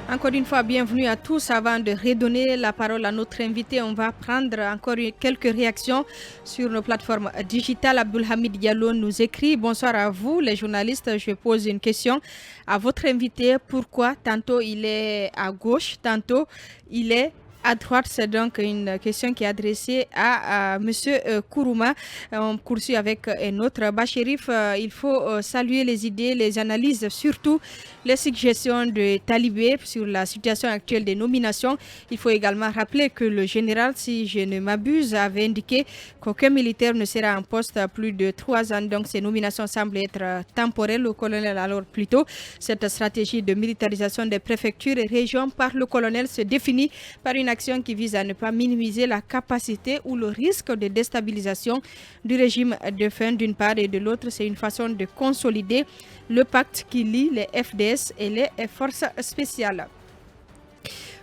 Encore une fois, bienvenue à tous. Avant de redonner la parole à notre invité, on va prendre encore quelques réactions sur nos plateformes digitales. Abdulhamid Diallo nous écrit: bonsoir à vous les journalistes, je pose une question à votre invité. Pourquoi tantôt il est à gauche, tantôt il est à droite? C'est donc une question qui est adressée à Monsieur Kourouma. On poursuit avec un autre. Bachérif, il faut saluer les idées, les analyses, surtout les suggestions de Talibé sur la situation actuelle des nominations. Il faut également rappeler que le général, si je ne m'abuse, avait indiqué qu'aucun militaire ne sera en poste à plus de 3 ans. Donc ces nominations semblent être temporaires. Le colonel alors plutôt. Cette stratégie de militarisation des préfectures et régions par le colonel se définit par une action qui vise à ne pas minimiser la capacité ou le risque de déstabilisation du régime de fin d'une part, et de l'autre, c'est une façon de consolider le pacte qui lie les FDS et les forces spéciales.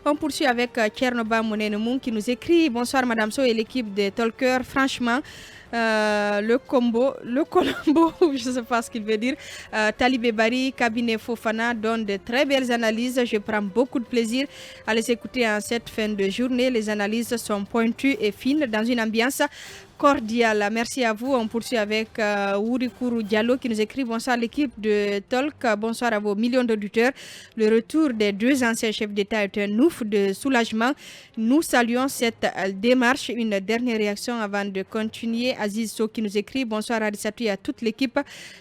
On poursuit avec Tchernoba Mounenemoun qui nous écrit: bonsoir Madame So et l'équipe de Talker. Franchement, le Colombo, je ne sais pas ce qu'il veut dire, Talibé Bari, Cabinet Fofana donnent de très belles analyses. Je prends beaucoup de plaisir à les écouter en cette fin de journée. Les analyses sont pointues et fines dans une ambiance cordiale. Merci à vous. On poursuit avec Wurikuru Diallo qui nous écrit: bonsoir l'équipe de Talk, bonsoir à vos millions d'auditeurs. Le retour des 2 anciens chefs d'État est un ouf de soulagement. Nous saluons cette démarche. Une dernière réaction avant de continuer. Aziz So qui nous écrit: bonsoir Arissatou et à toute l'équipe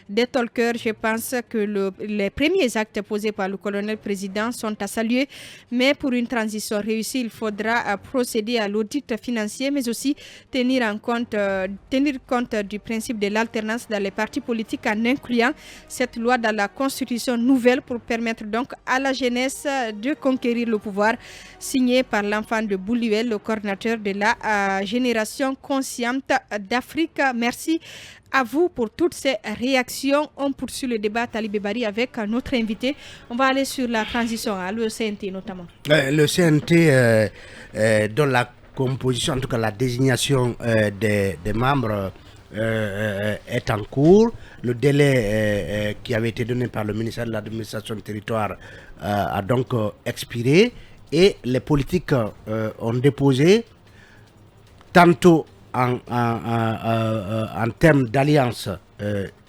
des Talkers. Je pense que les premiers actes posés par le colonel président sont à saluer, mais pour une transition réussie, il faudra procéder à l'audit financier, mais aussi tenir compte du principe de l'alternance dans les partis politiques en incluant cette loi dans la constitution nouvelle pour permettre donc à la jeunesse de conquérir le pouvoir. Signé par l'enfant de Bouliouel, le coordinateur de la génération consciente d'Afrique. Merci à vous pour toutes ces réactions. On poursuit le débat Talibé Bari avec notre invité. On va aller sur la transition, le CNT notamment. Le CNT dans la composition, en tout cas la désignation des membres est en cours. Le délai qui avait été donné par le ministère de l'administration du territoire a donc expiré et les politiques ont déposé tantôt en termes d'alliance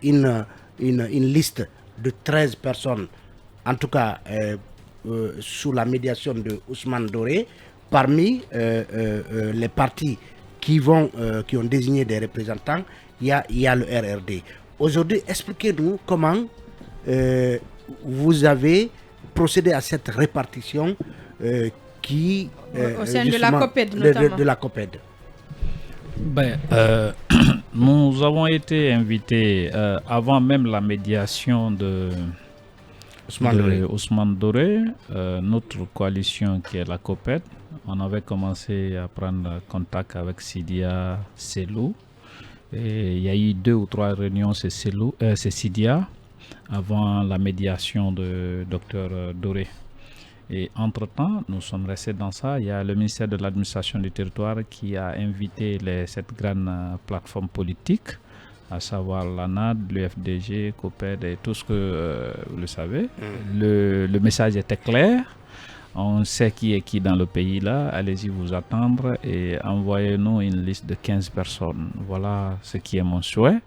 une liste de 13 personnes, en tout cas sous la médiation de Ousmane Doré. Parmi les partis qui ont désigné des représentants, il y a le RRD. Aujourd'hui, expliquez-nous comment vous avez procédé à cette répartition au sein de la COPED notamment. De la COPED. Nous avons été invités avant même la médiation de Ousmane Doré, notre coalition qui est la COPED. On avait commencé à prendre contact avec Sidia Selou. Et il y a eu 2 ou 3 réunions, c'est Sidia, avant la médiation de Dr Doré. Et entre-temps, nous sommes restés dans ça. Il y a le ministère de l'administration du territoire qui a invité cette grande plateforme politique, à savoir l'ANAD, l'UFDG, COPED et tout ce que vous le savez. Le message était clair. On sait qui est qui dans le pays là. Allez-y vous attendre et envoyez-nous une liste de 15 personnes. Voilà ce qui est mon souhait.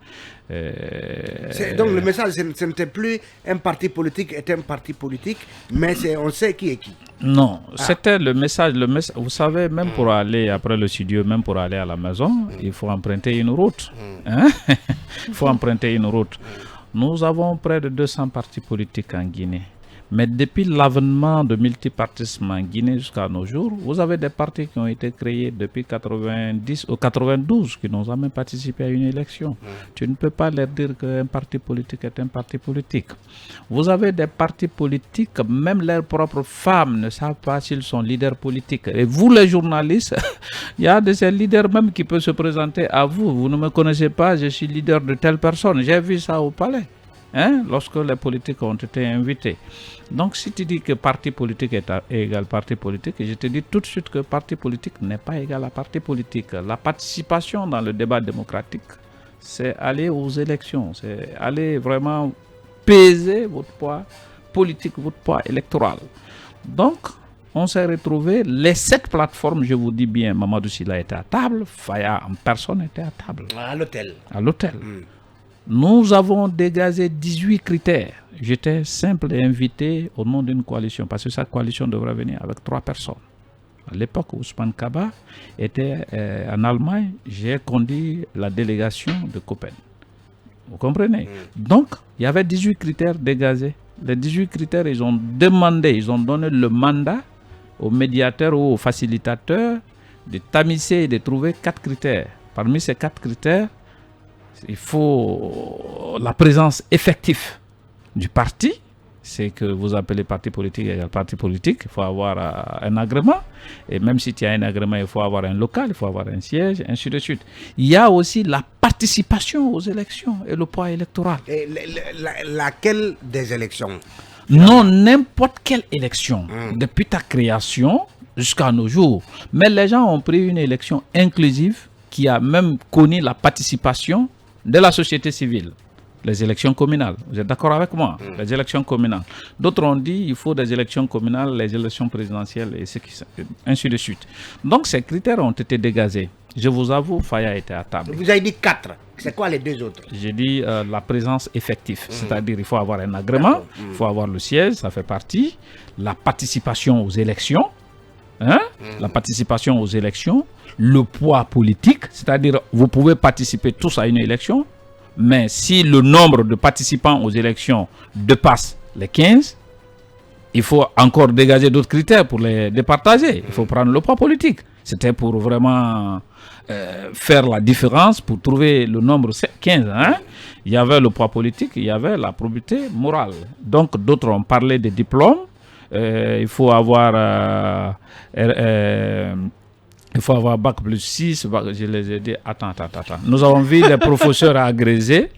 Donc le message, ce n'était plus un parti politique est un parti politique, mais on sait qui est qui. Non, c'était le message. Vous savez, même pour aller après le studio, même pour aller à la maison, il faut emprunter une route. Hein? Il faut emprunter une route. Nous avons près de 200 partis politiques en Guinée. Mais depuis l'avènement de multipartisme en Guinée jusqu'à nos jours, vous avez des partis qui ont été créés depuis 90 ou 92 qui n'ont jamais participé à une élection. Tu ne peux pas leur dire qu'un parti politique est un parti politique. Vous avez des partis politiques, même leurs propres femmes ne savent pas s'ils sont leaders politiques. Et vous les journalistes, il y a de ces leaders même qui peuvent se présenter à vous. Vous ne me connaissez pas, je suis leader de telle personne. J'ai vu ça au palais. Hein, lorsque les politiques ont été invités. Donc si tu dis que parti politique est égal parti politique, je te dis tout de suite que parti politique n'est pas égal à parti politique. La participation dans le débat démocratique, c'est aller aux élections, c'est aller vraiment peser votre poids politique, votre poids électoral. Donc, on s'est retrouvés, les 7 plateformes, je vous dis bien, Mamadou Sylla était à table, Faya en personne était à table. À l'hôtel. À l'hôtel. Nous avons dégagé 18 critères. J'étais simple invité au nom d'une coalition, parce que cette coalition devrait venir avec 3 personnes. À l'époque où Ousmane Kaba était en Allemagne, j'ai conduit la délégation de Copen. Vous comprenez? Donc, il y avait 18 critères dégagés. Les 18 critères, ils ont donné le mandat aux médiateurs ou aux facilitateurs de tamiser et de trouver 4 critères. Parmi ces 4 critères, il faut la présence effective du parti, c'est que vous appelez parti politique égal parti politique, il faut avoir un agrément, et même si tu as un agrément, il faut avoir un local, il faut avoir un siège, ainsi de suite. Il y a aussi la participation aux élections et le poids électoral. Et laquelle des élections? Non, n'importe quelle élection, depuis ta création jusqu'à nos jours. Mais les gens ont pris une élection inclusive qui a même connu la participation de la société civile, les élections communales. Vous êtes d'accord avec moi? Les élections communales. D'autres ont dit il faut des élections communales, les élections présidentielles, et ainsi de suite. Donc ces critères ont été dégagés. Je vous avoue, Faya était à table. Vous avez dit 4. C'est quoi les 2 autres? J'ai dit la présence effective. C'est-à-dire il faut avoir un agrément, il faut avoir le siège, ça fait partie. La participation aux élections. La participation aux élections, le poids politique, c'est-à-dire vous pouvez participer tous à une élection, mais si le nombre de participants aux élections dépasse les 15, il faut encore dégager d'autres critères pour les départager. Il faut prendre le poids politique. C'était pour vraiment faire la différence, pour trouver le nombre 15. Il y avait le poids politique, il y avait la probité morale. Donc d'autres ont parlé des diplômes. Il faut avoir bac plus 6, je les ai dit, attends. Nous avons vu des professeurs agrégés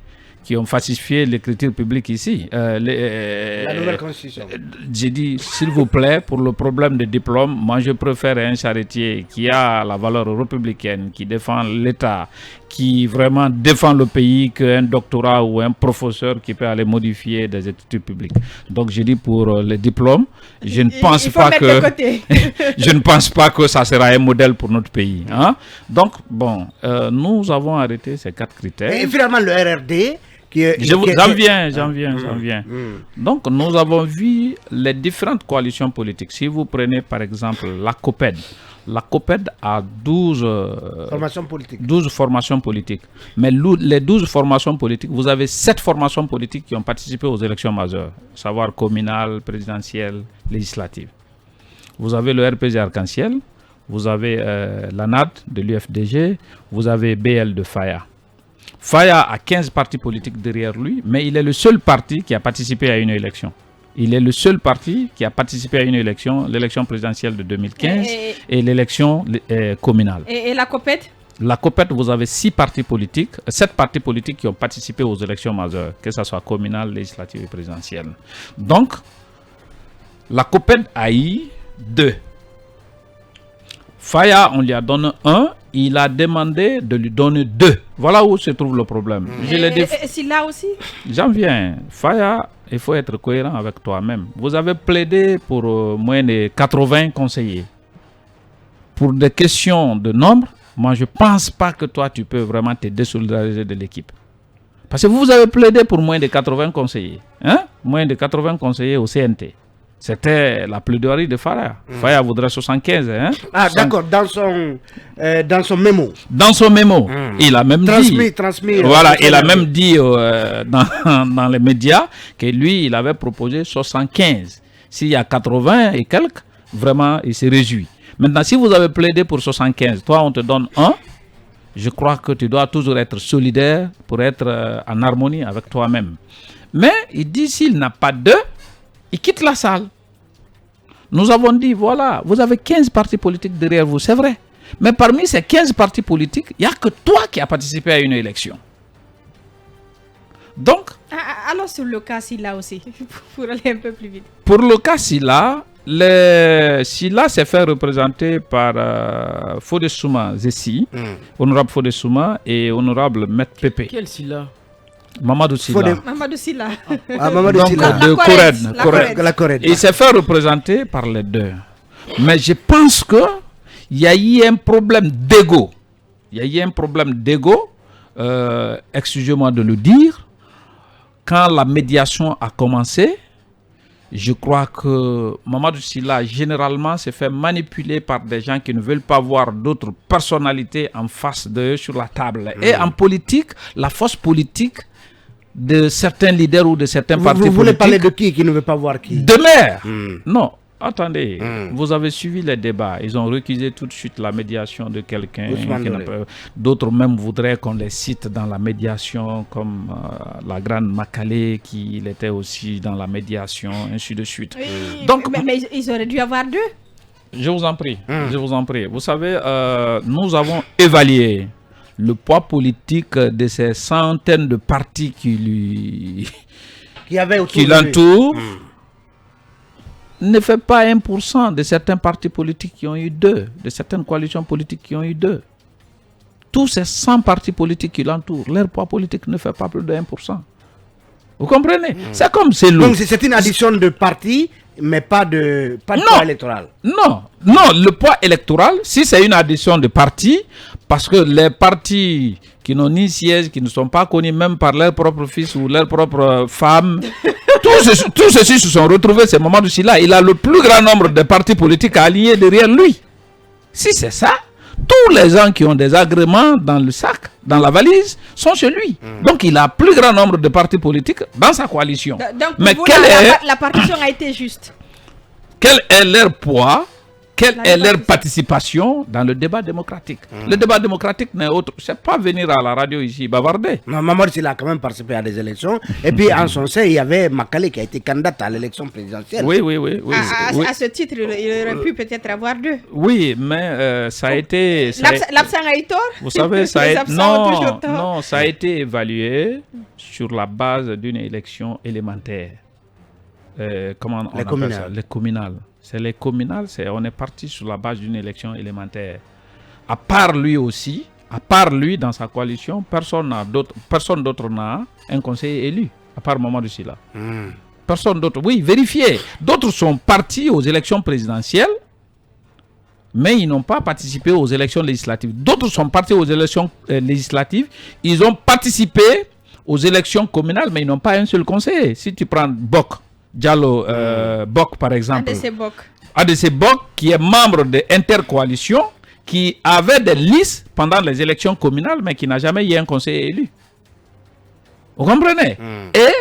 qui ont falsifié l'écriture publique ici. La nouvelle constitution. J'ai dit, s'il vous plaît, pour le problème de diplôme, moi je préfère un charretier qui a la valeur républicaine, qui défend l'État, qui vraiment défend le pays, qu'un doctorat ou un professeur qui peut aller modifier des études publiques. Donc j'ai dit pour les diplômes, je ne pense pas que ça sera un modèle pour notre pays. Donc bon, nous avons arrêté ces 4 critères. Et finalement le RRD. J'en viens. Donc, nous avons vu les différentes coalitions politiques. Si vous prenez par exemple la COPED a 12 formations politiques. Mais les 12 formations politiques, vous avez 7 formations politiques qui ont participé aux élections majeures, à savoir communales, présidentielles, législatives. Vous avez le RPG Arc-en-Ciel, vous avez l'ANAD de l'UFDG, vous avez BL de Faya. Faya a 15 partis politiques derrière lui, mais il est le seul parti qui a participé à une élection. Il est le seul parti qui a participé à une élection, l'élection présidentielle de 2015 et l'élection communale. Et la COPED? La COPED, vous avez 7 partis politiques qui ont participé aux élections majeures, que ce soit communales, législatives et présidentielles. Donc, la COPED a eu 2. Faya, on lui a donné 1. il a demandé de lui donner 2. Voilà où se trouve le problème. Je l'ai dit. Et c'est là aussi. J'en viens. Faya, il faut être cohérent avec toi-même. Vous avez plaidé pour moins de 80 conseillers. Pour des questions de nombre, moi je ne pense pas que toi tu peux vraiment te désolidariser de l'équipe. Parce que vous avez plaidé pour moins de 80 conseillers. Moins de 80 conseillers au CNT. C'était la plaidoirie de Faya. Faya voudrait 75. D'accord, dans son mémo. Dans son mémo, il a même transmis. Voilà, il a même dit dans les médias que lui, il avait proposé 75. S'il y a 80 et quelques, vraiment, il se réjouit. Maintenant, si vous avez plaidé pour 75, toi, on te donne 1. Je crois que tu dois toujours être solidaire pour être en harmonie avec toi-même. Mais il dit s'il n'a pas 2, il quitte la salle. Nous avons dit, voilà, vous avez 15 partis politiques derrière vous, c'est vrai. Mais parmi ces 15 partis politiques, il n'y a que toi qui as participé à une élection. Donc... Alors sur le cas Silla aussi, pour aller un peu plus vite. Pour le cas Silla, Silla s'est fait représenter par Fodé Souma Zessi, honorable Fodé Souma et honorable Maître Pépé. Quel Silla? Mamadou Silla. Mamadou Silla. Donc de la Corrède. Il s'est fait représenter par les 2. Mais je pense que il y a eu un problème d'ego. Excusez-moi de le dire. Quand la médiation a commencé, je crois que Mamadou Silla généralement s'est fait manipuler par des gens qui ne veulent pas voir d'autres personnalités en face d'eux sur la table. Et en politique, la force politique de certains leaders ou de certains partis politiques... Vous voulez parler de qui ne veut pas voir qui? De maire. Non, attendez. Vous avez suivi les débats. Ils ont récusé tout de suite la médiation de quelqu'un. D'autres même voudraient qu'on les cite dans la médiation, comme la grande Makale, qui était aussi dans la médiation, ainsi de suite. Oui, donc, mais ils auraient dû avoir 2. Je vous en prie. Je vous en prie. Vous savez, nous avons évalué le poids politique de ces centaines de partis qui l'entourent. Ne fait pas 1% de certains partis politiques qui ont eu 2, de certaines coalitions politiques qui ont eu 2. Tous ces 100 partis politiques qui l'entourent, leur poids politique ne fait pas plus de 1%. Vous comprenez? C'est comme c'est lourd. Donc c'est une addition de partis, mais pas de poids électoral. Non, le poids électoral, si c'est une addition de partis, parce que les partis qui n'ont ni siège, qui ne sont pas connus même par leur propre fils ou leur propre femme, tous ceux-ci se sont retrouvés, c'est Mamadou Silla. Il a le plus grand nombre de partis politiques alliés derrière lui. Si c'est ça, tous les gens qui ont des agréments dans le sac, dans la valise, sont chez lui. Donc il a plus grand nombre de partis politiques dans sa coalition. Donc mais la partition a été juste. Quel est leur poids? Quelle est leur participation dans le débat démocratique? Le débat démocratique n'est autre. C'est pas venir à la radio ici bavarder. Non, Mamadou Silla a quand même participé à des élections. Et puis en son sein, il y avait Makale qui a été candidate à l'élection présidentielle. Oui. À ce titre, il aurait pu peut-être avoir 2. Oui, mais ça a été... L'absent a eu tort. Vous savez, ça a été évalué sur la base d'une élection élémentaire. Comment on appelle ça? Les communales. C'est les communales, on est parti sur la base d'une élection élémentaire. À part lui aussi, dans sa coalition, personne d'autre n'a un conseiller élu, à part Mamadou Silla. Personne d'autre. Oui, vérifiez. D'autres sont partis aux élections présidentielles, mais ils n'ont pas participé aux élections législatives. D'autres sont partis aux élections législatives, ils ont participé aux élections communales, mais ils n'ont pas un seul conseiller. Si tu prends Bok, Diallo Bok par exemple, ADC Bok qui est membre de Intercoalition, qui avait des listes pendant les élections communales mais qui n'a jamais eu un conseiller élu. Vous comprenez? Et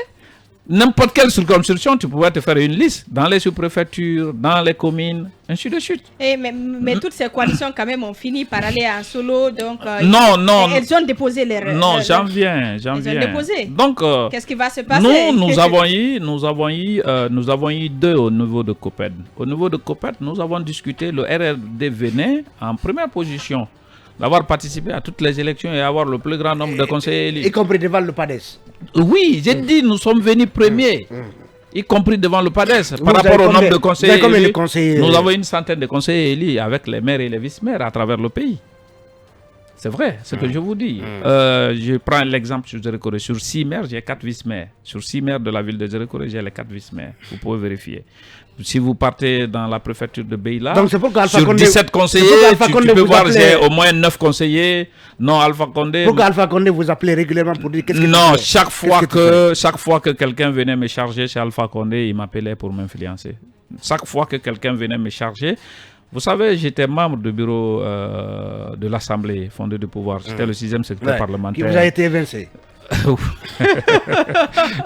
n'importe quelle circonscription, tu pouvais te faire une liste dans les sous-préfectures, dans les communes, ainsi de suite. Mais toutes ces coalitions quand même ont fini par aller en solo, donc elles ont déposé les... Non, j'en viens. Ont déposé. Donc, qu'est-ce qui va se passer? Nous avons eu 2 au niveau de COPED. Au niveau de COPED, nous avons discuté, le RRD venait en première position d'avoir participé à toutes les élections et avoir le plus grand nombre de conseillers élus. Y compris devant le PADES. Oui, j'ai dit nous sommes venus premiers, y compris devant le PADES. Par rapport au nombre de conseillers élus, nous avons une centaine de conseillers élus avec les maires et les vice-maires à travers le pays. C'est vrai, ce que je vous dis. Je prends l'exemple sur Djerekoré. Sur 6 maires, j'ai 4 vice-maires. Sur 6 maires de la ville de Djerekoré, j'ai les 4 vice-maires. Vous pouvez vérifier. Si vous partez dans la préfecture de Beila, sur 17 conseillers, tu peux voir, j'ai au moins 9 conseillers. Non, Alpha Condé... Pourquoi Alpha Condé vous appelez régulièrement pour dire qu'est-ce que non, chaque fois que quelqu'un venait me charger chez Alpha Condé, il m'appelait pour m'influencer. Chaque fois que quelqu'un venait me charger... Vous savez, j'étais membre du bureau de l'Assemblée fondée de pouvoir. J'étais le 6e secrétaire parlementaire. Qui vous a été évincé.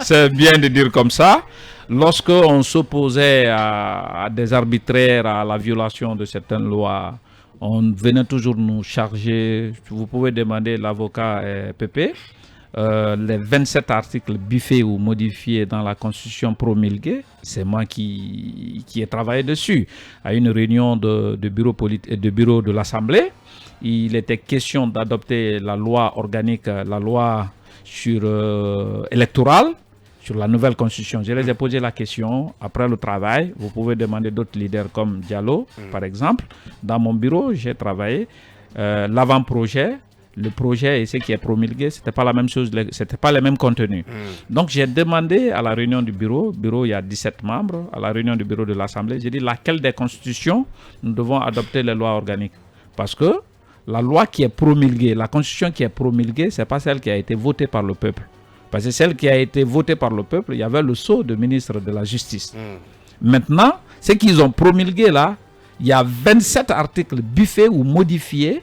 C'est bien de dire comme ça. Lorsqu'on s'opposait à des arbitraires, à la violation de certaines lois, on venait toujours nous charger. Vous pouvez demander l'avocat Pépé. Les 27 articles biffés ou modifiés dans la Constitution promulguée, c'est moi qui ai travaillé dessus. À une réunion de bureau de l'Assemblée, il était question d'adopter la loi organique, la loi électorale, sur la nouvelle Constitution. Je les ai posé la question après le travail. Vous pouvez demander d'autres leaders comme Diallo, par exemple. Dans mon bureau, j'ai travaillé l'avant-projet. Le projet et ce qui est promulgué, ce n'était pas la même chose, c'était pas les mêmes contenus. Donc j'ai demandé à la réunion du bureau, il y a 17 membres, à la réunion du bureau de l'Assemblée, j'ai dit laquelle des constitutions nous devons adopter les lois organiques. Parce que la loi qui est promulguée, la constitution qui est promulguée, ce n'est pas celle qui a été votée par le peuple. Parce que celle qui a été votée par le peuple, il y avait le sceau de ministre de la Justice. Maintenant, ce qu'ils ont promulgué là, il y a 27 articles biffés ou modifiés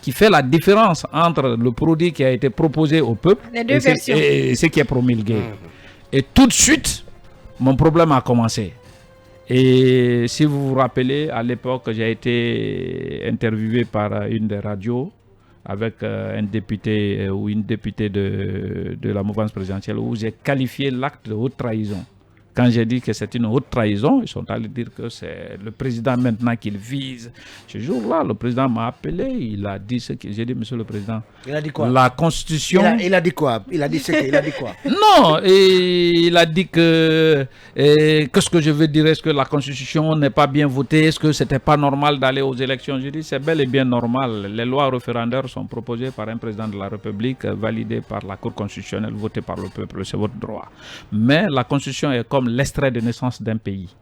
qui fait la différence entre le produit qui a été proposé au peuple et ce qui est promulgué. Et tout de suite, mon problème a commencé. Et si vous vous rappelez, à l'époque, j'ai été interviewé par une des radios avec un député ou une députée de la mouvance présidentielle où j'ai qualifié l'acte de haute trahison. Quand j'ai dit que c'est une haute trahison, ils sont allés dire que c'est le président maintenant qu'il vise. Ce jour-là, le président m'a appelé, il a dit ce que j'ai dit, monsieur le président. Il a dit quoi? La Constitution... Il a dit quoi? Il a dit quoi? Non, et il a dit que... Qu'est-ce que je veux dire? Est-ce que la Constitution n'est pas bien votée? Est-ce que c'était pas normal d'aller aux élections? Je dis, c'est bel et bien normal. Les lois référendaires sont proposées par un président de la République, validées par la Cour constitutionnelle, votées par le peuple. C'est votre droit. Mais la Constitution est comme l'extrait de naissance d'un pays.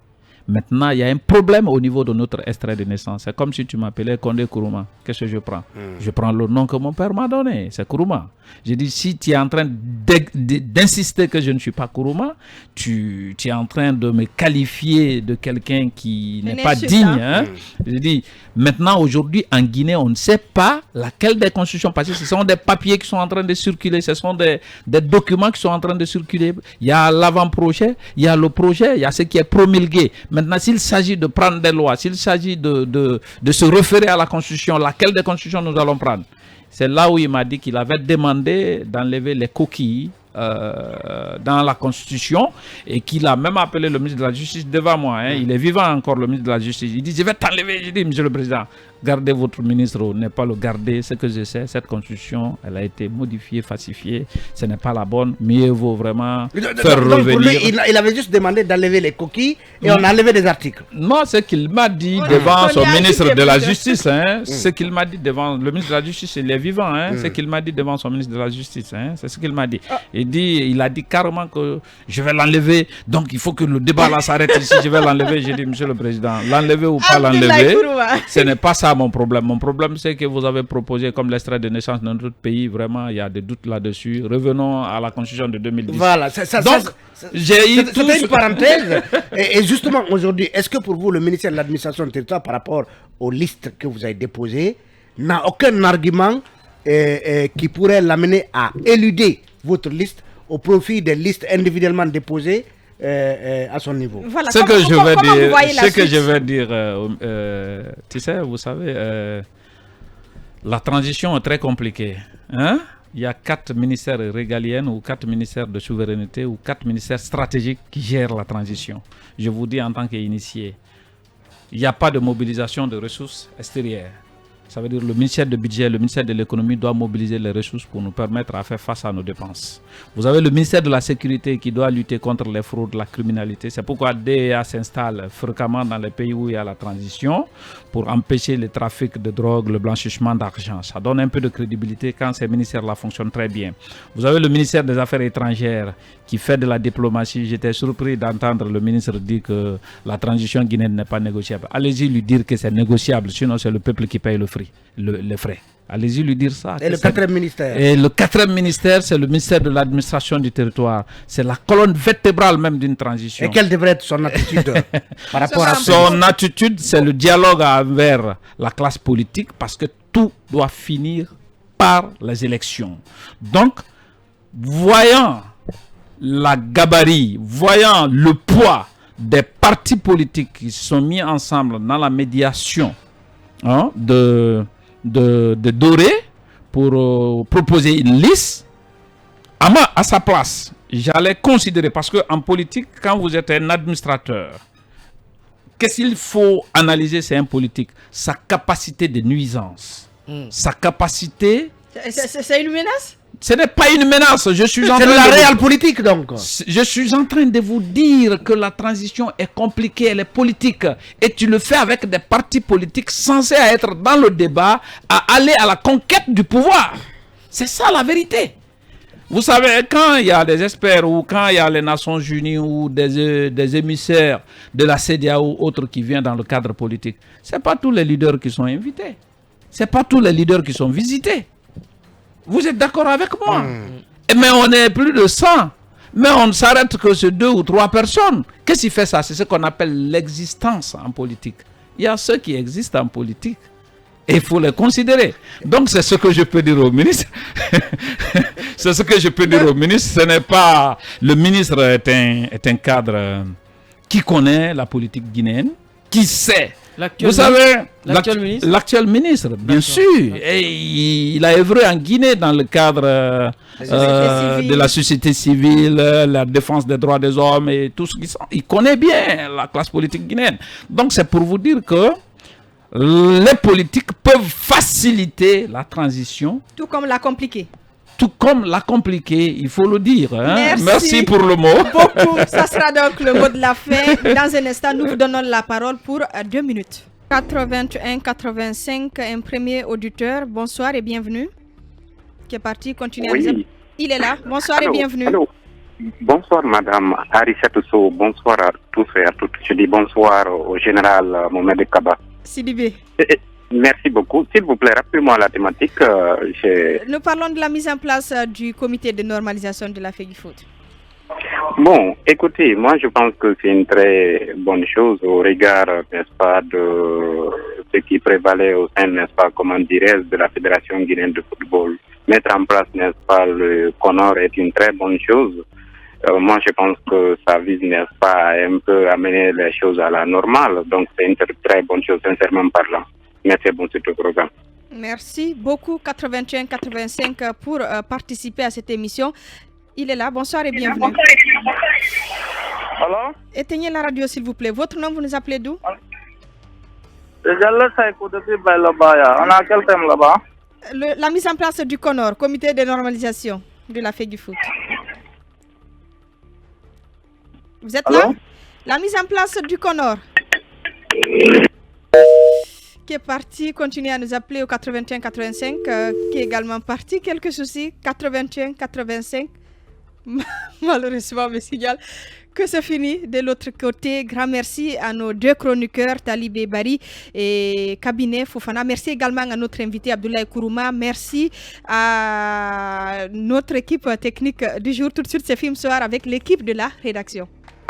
Maintenant, il y a un problème au niveau de notre extrait de naissance. C'est comme si tu m'appelais Condé Kourouma. Qu'est-ce que je prends? Je prends le nom que mon père m'a donné. C'est Kourouma. Je dis, si tu es en train d'insister que je ne suis pas Kourouma, tu es en train de me qualifier de quelqu'un qui n'est pas digne. Hein? Je dis, maintenant, aujourd'hui, en Guinée, on ne sait pas laquelle des constitutions, parce que ce sont des papiers qui sont en train de circuler, ce sont des documents qui sont en train de circuler. Il y a l'avant-projet, il y a le projet, il y a ce qui est promulgué. Maintenant, s'il s'agit de prendre des lois, s'il s'agit de se référer à la Constitution, laquelle des constitutions nous allons prendre? C'est là où il m'a dit qu'il avait demandé d'enlever les coquilles dans la Constitution et qu'il a même appelé le ministre de la Justice devant moi. Hein. Il est vivant encore, le ministre de la Justice. Il dit, je vais t'enlever. Je dis, monsieur le président, gardez votre ministre ou n'est pas le garder. Ce que je sais, cette Constitution, elle a été modifiée, falsifiée. Ce n'est pas la bonne. Mieux vaut vraiment faire revenir. Pour lui, il avait juste demandé d'enlever les coquilles et on a enlevé des articles. Non, ce qu'il m'a dit devant son ministre de la Justice, hein, ce qu'il m'a dit devant le ministre de la Justice, il est vivant. Hein, ce qu'il m'a dit devant son ministre de la Justice, hein, c'est ce qu'il m'a dit. Il a dit carrément que je vais l'enlever. Donc il faut que le débat là s'arrête ici. Je vais l'enlever. J'ai dit, monsieur le président, l'enlever ou pas l'enlever, ce n'est pas ça mon problème. Mon problème, c'est que vous avez proposé comme l'extrait de naissance dans notre pays. Vraiment, il y a des doutes là-dessus. Revenons à la Constitution de 2010. Voilà. Donc, j'ai eu c'était une parenthèse. et justement, aujourd'hui, est-ce que pour vous, le ministère de l'Administration du Territoire, par rapport aux listes que vous avez déposées, n'a aucun argument qui pourrait l'amener à éluder votre liste au profit des listes individuellement déposées à son niveau? Voilà. Ce que je vais dire, tu sais, vous savez, la transition est très compliquée. Hein? Il y a 4 ministères régaliens ou 4 ministères de souveraineté ou 4 ministères stratégiques qui gèrent la transition. Je vous dis en tant qu'initié, il n'y a pas de mobilisation de ressources extérieures. Ça veut dire le ministère du Budget, le ministère de l'Économie doit mobiliser les ressources pour nous permettre à faire face à nos dépenses. Vous avez le ministère de la Sécurité qui doit lutter contre les fraudes, la criminalité. C'est pourquoi DEA s'installe fréquemment dans les pays où il y a la transition pour empêcher le trafic de drogue, le blanchiment d'argent. Ça donne un peu de crédibilité quand ces ministères-là fonctionnent très bien. Vous avez le ministère des Affaires étrangères qui fait de la diplomatie. J'étais surpris d'entendre le ministre dire que la transition guinéenne n'est pas négociable. Allez-y lui dire que c'est négociable, sinon c'est le peuple qui paye les frais. Allez-y lui dire ça. Et le quatrième ministère? Et le quatrième ministère, c'est le ministère de l'administration du territoire. C'est la colonne vertébrale même d'une transition. Et quelle devrait être son attitude par rapport à son attitude, c'est le dialogue envers la classe politique parce que tout doit finir par les élections. Donc, voyant la gabarit, voyant le poids des partis politiques qui se sont mis ensemble dans la médiation de Doré pour proposer une liste, à sa place, j'allais considérer, parce qu'en politique, quand vous êtes un administrateur, qu'est-ce qu'il faut analyser, c'est un politique? Sa capacité de nuisance, sa capacité... C'est une menace? Ce n'est pas une menace. C'est la réelle politique, donc. Je suis en train de vous dire que la transition est compliquée, elle est politique. Et tu le fais avec des partis politiques censés être dans le débat, à aller à la conquête du pouvoir. C'est ça la vérité. Vous savez, quand il y a des experts ou quand il y a les Nations Unies ou des émissaires de la CEDEAO ou autres qui viennent dans le cadre politique, ce n'est pas tous les leaders qui sont invités. Ce n'est pas tous les leaders qui sont visités. Vous êtes d'accord avec moi? Mais on est plus de 100. Mais on ne s'arrête que sur 2 ou 3 personnes. Qu'est-ce qui fait ça? C'est ce qu'on appelle l'existence en politique. Il y a ceux qui existent en politique. Et il faut les considérer. Donc c'est ce que je peux dire au ministre. C'est ce que je peux dire au ministre. Ce n'est pas... Le ministre est un cadre qui connaît la politique guinéenne, qui sait... Vous savez, l'actuel ministre, bien sûr, et il a œuvré en Guinée dans le cadre de la société civile, la défense des droits des hommes et tout ce qui sont. Il connaît bien la classe politique guinéenne. Donc c'est pour vous dire que les politiques peuvent faciliter la transition. Tout comme la compliquer. Tout comme la compliquer, il faut le dire. Hein? Merci pour le mot. Beaucoup. Ça sera donc le mot de la fin. Dans un instant, nous vous donnons la parole pour 2 minutes. 81-85, un premier auditeur. Bonsoir et bienvenue. Qui est parti, continue à nous... Il est là. Bonsoir et bienvenue. Allô. Bonsoir, madame Arissa Tousso. Bonsoir à tous et à toutes. Je dis bonsoir au général Mohamed Kaba. Sidibé. Merci beaucoup. S'il vous plaît, rappelez-moi la thématique. Nous parlons de la mise en place du comité de normalisation de la FEGIFOOT. Bon, écoutez, moi je pense que c'est une très bonne chose au regard, n'est-ce pas, de ce qui prévalait au sein, n'est-ce pas, comment dirais-je, de la Fédération guinéenne de football. Mettre en place, n'est-ce pas, le CONOR est une très bonne chose. Moi je pense que ça vise, n'est-ce pas, à un peu amener les choses à la normale. Donc c'est une très bonne chose, sincèrement parlant. Merci beaucoup sur le programme. Merci beaucoup, 81-85 pour participer à cette émission. Il est là, bonsoir et bienvenue. Allô? Éteignez la radio s'il vous plaît. Votre nom, vous nous appelez d'où? Depuis Bailabaya. On a quel thème là-bas? La mise en place du CONOR, comité de normalisation de la FEGIFOOT. Vous êtes là? La mise en place du CONOR. Qui est parti, continue à nous appeler au 81-85, qui est également parti. Quelques soucis, 81-85. Malheureusement, me signale que c'est fini. De l'autre côté, grand merci à nos 2 chroniqueurs, Talibé Bari et Cabinet Fofana. Merci également à notre invité Abdoulaye Kourouma. Merci à notre équipe technique du jour. Tout de suite, c'est Film Soir avec l'équipe de la rédaction.